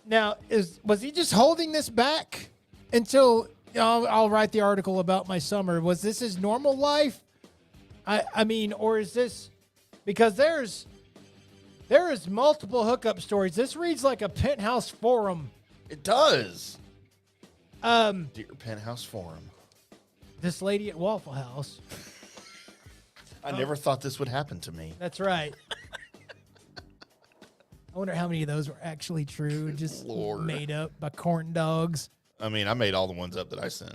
Now, was he just holding this back until I'll write the article about my summer? Was this his normal life? I mean, or is this because there is multiple hookup stories. This reads like a Penthouse forum. It does. Dear Penthouse forum. This lady at Waffle House. I never thought this would happen to me. That's right. I wonder how many of those were actually true, just made up by corn dogs. I mean, I made all the ones up that I sent.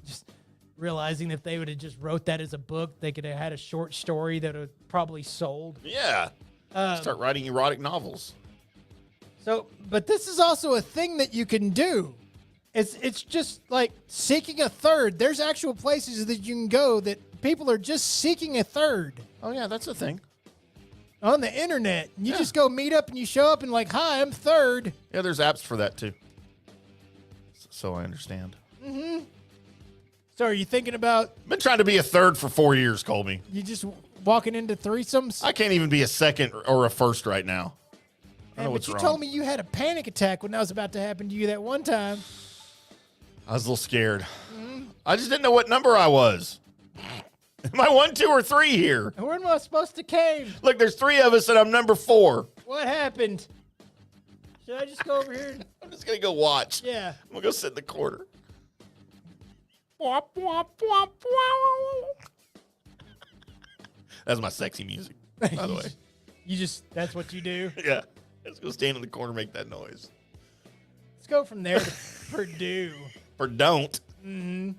Just realizing if they would have just wrote that as a book, they could have had a short story that would have probably sold. Yeah. Start writing erotic novels. So, but this is also a thing that you can do. It's just like seeking a third. There's actual places that you can go that people are just seeking a third. Oh, yeah, that's a thing. On the internet. You just go meet up and you show up and like, hi, I'm third. Yeah, there's apps for that too. So I understand. Mm-hmm. So are you thinking about... Been trying to be a third for 4 years, Colby. You just walking into threesomes? I can't even be a second or a first right now. I know but what's you wrong. told me you had a panic attack when that was about to happen to you that one time. I was a little scared. Mm-hmm. I just didn't know what number I was. Am I 1, 2, or 3 here? Where am I supposed to came? Look, there's 3 of us and I'm number 4. What happened? Should I just go over here? I'm just going to go watch. Yeah. I'm going to go sit in the corner. That's my sexy music, by the way. That's what you do? Yeah. Let's go stand in the corner and make that noise. Let's go from there to Purdue. Or don't. Mm-hmm.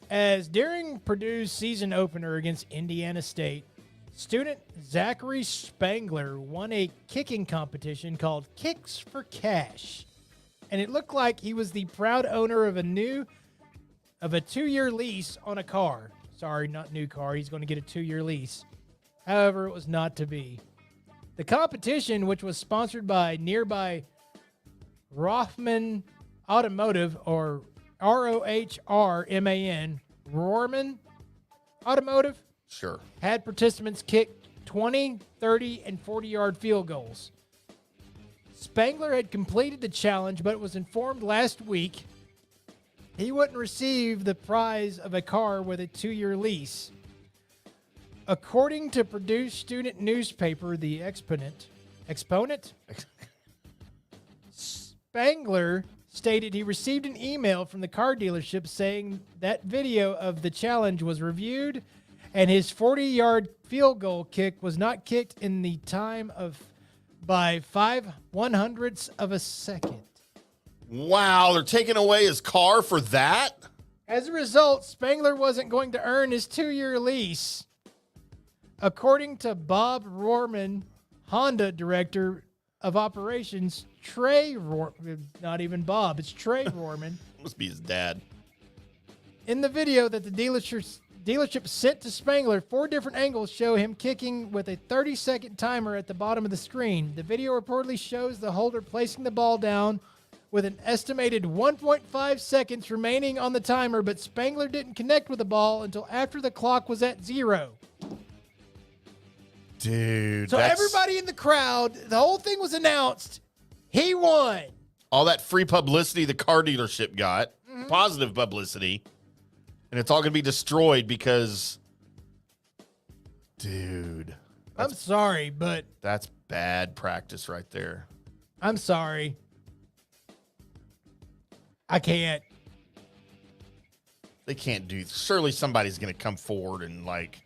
As during Purdue's season opener against Indiana State, student Zachary Spangler won a kicking competition called Kicks for Cash. And it looked like he was the proud owner of a new of a 2-year lease on a car. Sorry, not new car. He's going to get a 2-year lease. However, it was not to be. The competition, which was sponsored by nearby Rothman Automotive, or Rohrman, Rohrman Automotive, Sure. had participants kick 20, 30, and 40-yard field goals. Spangler had completed the challenge, but was informed last week he wouldn't receive the prize of a car with a 2-year lease. According to Purdue student newspaper, The Exponent, Spangler stated he received an email from the car dealership saying that video of the challenge was reviewed and his 40-yard field goal kick was not kicked in the time of by 5/100ths of a second. Wow, they're taking away his car for that? As a result, Spangler wasn't going to earn his 2-year lease. According to Bob Rohrman, Honda Director of Operations, Trey Rohrman, not even Bob, it's Trey Rohrman. Must be his dad. In the video that the dealership sent to Spangler, 4 different angles show him kicking with a 30-second timer at the bottom of the screen. The video reportedly shows the holder placing the ball down with an estimated 1.5 seconds remaining on the timer, but Spangler didn't connect with the ball until after the clock was at 0. Dude. So everybody in the crowd, the whole thing was announced. He won. All that free publicity the car dealership got, positive publicity, and it's all going to be destroyed because, dude. I'm sorry, but That's bad practice right there. I'm sorry. I can't. They can't do. Surely somebody's going to come forward and like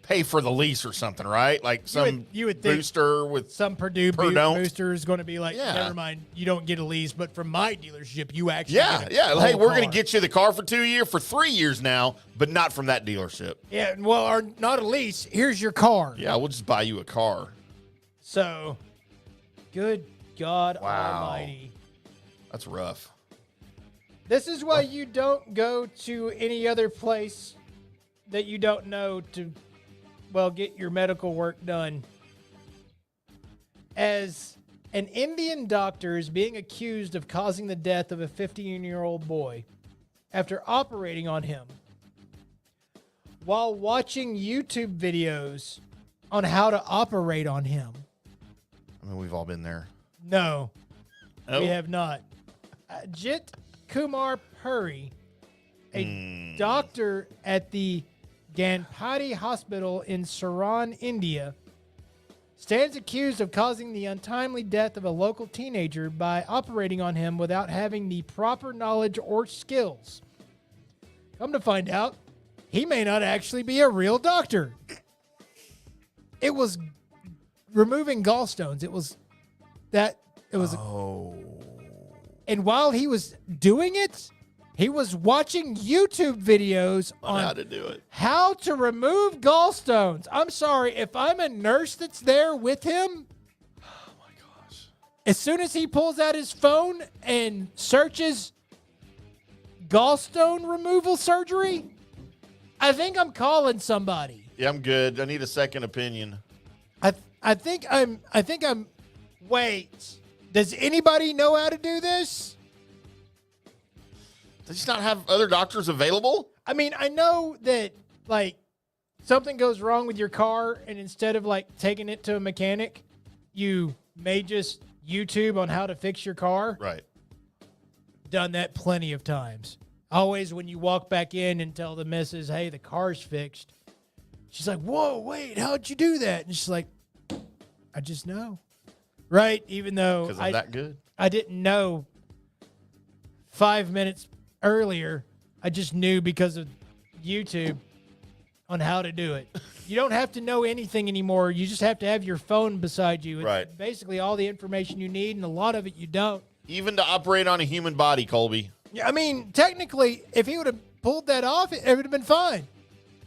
pay for the lease or something, right? Like some you would think booster with some Purdue don't. booster is going to be like, Yeah. never mind, you don't get a lease, but from my dealership, you actually yeah, get a yeah. whole Hey, we're going car. to get you the car for 2 years, for 3 years now, but not from that dealership. Yeah, well, or not a lease. Here's your car. Yeah, we'll just buy you a car. So, good God Wow. Almighty. That's rough. This is why you don't go to any other place that you don't know to, well, get your medical work done. As an Indian doctor is being accused of causing the death of a 15-year-old boy after operating on him while watching YouTube videos on how to operate on him. I mean, we've all been there. No, Oh. we have not. Jit Kumar Puri, a doctor at the Ganpati Hospital in Suran, India, stands accused of causing the untimely death of a local teenager by operating on him without having the proper knowledge or skills. Come to find out, he may not actually be a real doctor. It was removing gallstones. It was. And while he was doing it, he was watching YouTube videos on how to do it. how to remove gallstones. I'm sorry, if I'm a nurse that's there with him, Oh my gosh. as soon as he pulls out his phone and searches gallstone removal surgery, I think I'm calling somebody. Yeah, I'm good. I need a second opinion. I think I'm wait. Does anybody know how to do this? Does he not have other doctors available? I mean, I know that, like, something goes wrong with your car, and instead of, like, taking it to a mechanic, you may just YouTube on how to fix your car. Right. Done that plenty of times. Always when you walk back in and tell the missus, hey, the car's fixed, she's like, whoa, wait, how'd you do that? And she's like, I just know. Right? Even though Because I'm that good. I didn't know 5 minutes earlier. I just knew because of YouTube on how to do it. You don't have to know anything anymore. You just have to have your phone beside you. It's Right. basically all the information you need, and a lot of it you don't. Even to operate on a human body, Colby. Yeah, I mean, technically, if he would have pulled that off, it would have been fine.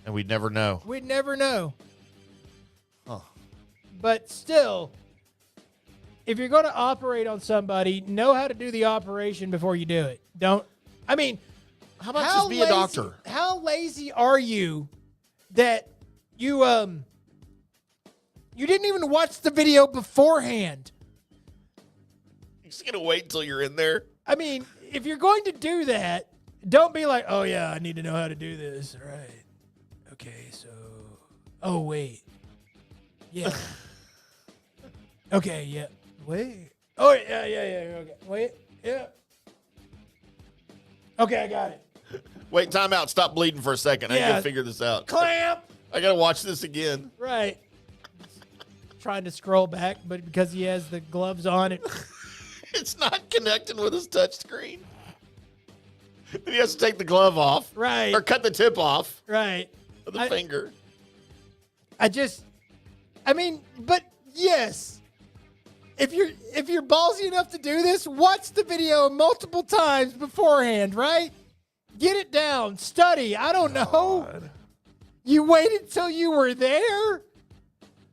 And we'd never know. We'd never know. Huh. But still, if you're going to operate on somebody, know how to do the operation before you do it. How about just be a doctor? How lazy are you that you didn't even watch the video beforehand? You're just gonna wait until you're in there. I mean, if you're going to do that, don't be like, oh yeah, I need to know how to do this. All right. Okay, so oh wait. Yeah. Okay, yeah. Wait. Oh yeah, okay. Wait. Yeah. Okay, I got it. Wait, time out. Stop bleeding for a second. I Yeah. gotta figure this out. Clamp. I gotta watch this again. Right. Trying to scroll back, but because he has the gloves on, It's not connecting with his touch screen. Then he has to take the glove off. Right. Or cut the tip off. Right. Of the finger. But yes. If you're ballsy enough to do this, watch the video multiple times beforehand, right? Get it down. Study. I don't know. You waited till you were there?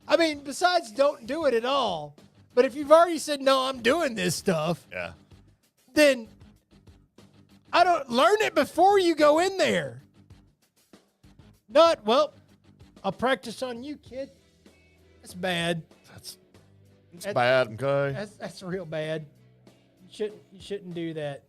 I mean, besides don't do it at all. But if you've already said, no, I'm doing this stuff. Yeah. Then I don't learn it before you go in there. Well, I'll practice on you, kid. That's bad. It's bad, okay? That's real bad. You shouldn't do that.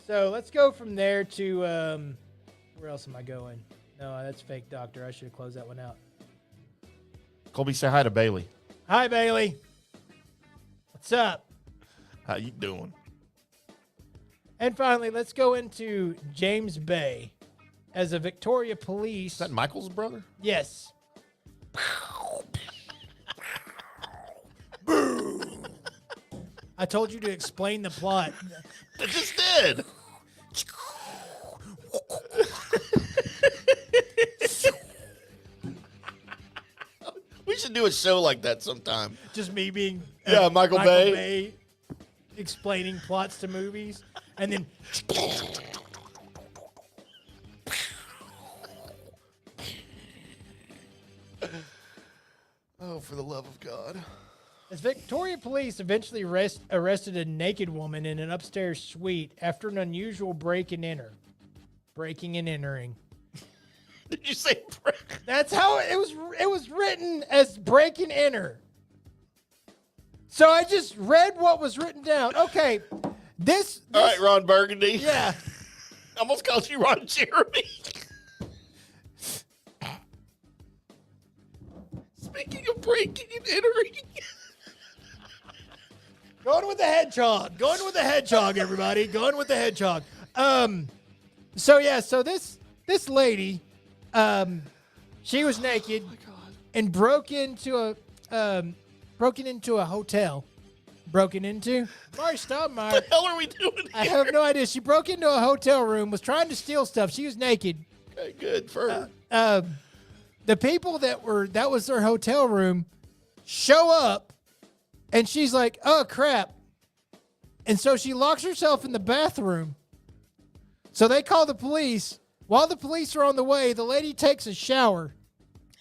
So let's go from there to where else am I going? No, that's fake doctor. I should have closed that one out. Colby, say hi to Bailey. Hi, Bailey. What's up? How you doing? And finally, let's go into James Bay as a Victoria police. Is that Michael's brother? Yes. I told you to explain the plot. I just did. We should do a show like that sometime. Just me being Michael Bay explaining plots to movies, and then oh, for the love of God. As Victoria police eventually arrested a naked woman in an upstairs suite after an unusual breaking and entering. Did you say break? That's how it was. It was written as break and enter. So I just read what was written down. Okay, this all right, Ron Burgundy. Yeah, I almost called you Ron Jeremy. Speaking of breaking and entering. Going with the hedgehog. Going with the hedgehog, everybody. Going with the hedgehog. So this lady, she was naked and broke into a hotel. Broken into? Mari, stop, Mari. What the hell are we doing here? I have no idea. She broke into a hotel room, was trying to steal stuff. She was naked. Okay, good for her. The people that was their hotel room show up, and she's like, oh, crap. And so she locks herself in the bathroom. So they call the police. While the police are on the way, the lady takes a shower.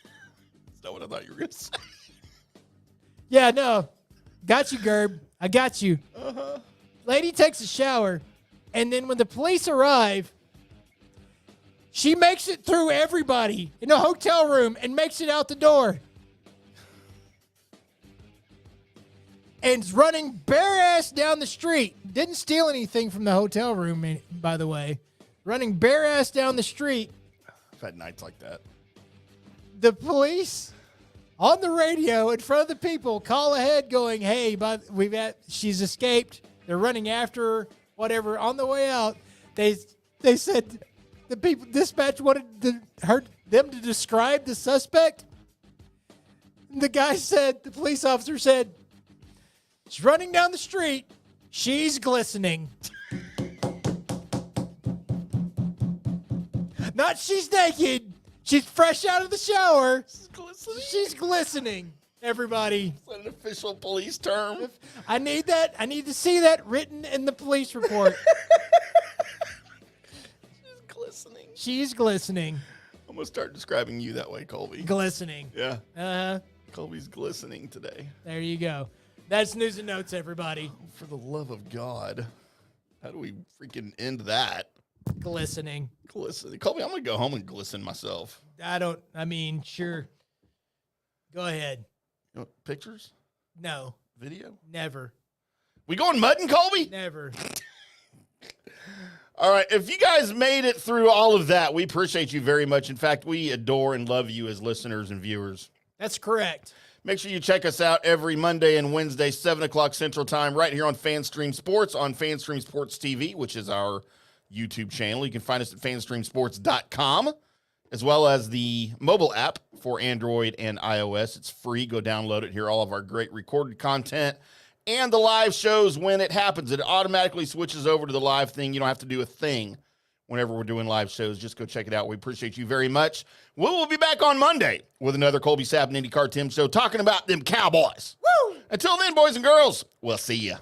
That's not what I thought you were going to say. Yeah, no. Got you, Gerb. I got you. Uh-huh. Lady takes a shower, and then when the police arrive, she makes it through everybody in the hotel room and makes it out the door. And's running bare ass down the street. Didn't steal anything from the hotel room, by the way. Running bare ass down the street. I've had nights like that. The police on the radio in front of the people call ahead going, hey, she's escaped. They're running after her, whatever. On the way out, they said the people dispatch wanted them to describe the suspect. And the police officer said, she's running down the street. She's glistening. Not she's naked. She's fresh out of the shower. She's glistening. Everybody. Is that an official police term? I need that. I need to see that written in the police report. She's glistening. She's glistening. I'm going to start describing you that way, Colby. Glistening. Yeah. Uh-huh. Colby's glistening today. There you go. That's news and notes, everybody. For the love of God. How do we freaking end that? Glistening. Glisten. Colby, I'm going to go home and glisten myself. Sure. Go ahead. You want pictures? No. Video? Never. We going mudding, Colby? Never. All right. If you guys made it through all of that, we appreciate you very much. In fact, we adore and love you as listeners and viewers. That's correct. Make sure you check us out every Monday and Wednesday, 7 o'clock Central Time, right here on FanStream Sports, on FanStream Sports TV, which is our YouTube channel. You can find us at fanstreamsports.com, as well as the mobile app for Android and iOS. It's free. Go download it. Hear all of our great recorded content and the live shows when it happens. It automatically switches over to the live thing. You don't have to do a thing whenever we're doing live shows. Just go check it out. We appreciate you very much. We'll be back on Monday with another Colby Sapp and IndyCar Tim show talking about them Cowboys. Woo! Until then, boys and girls, we'll see you.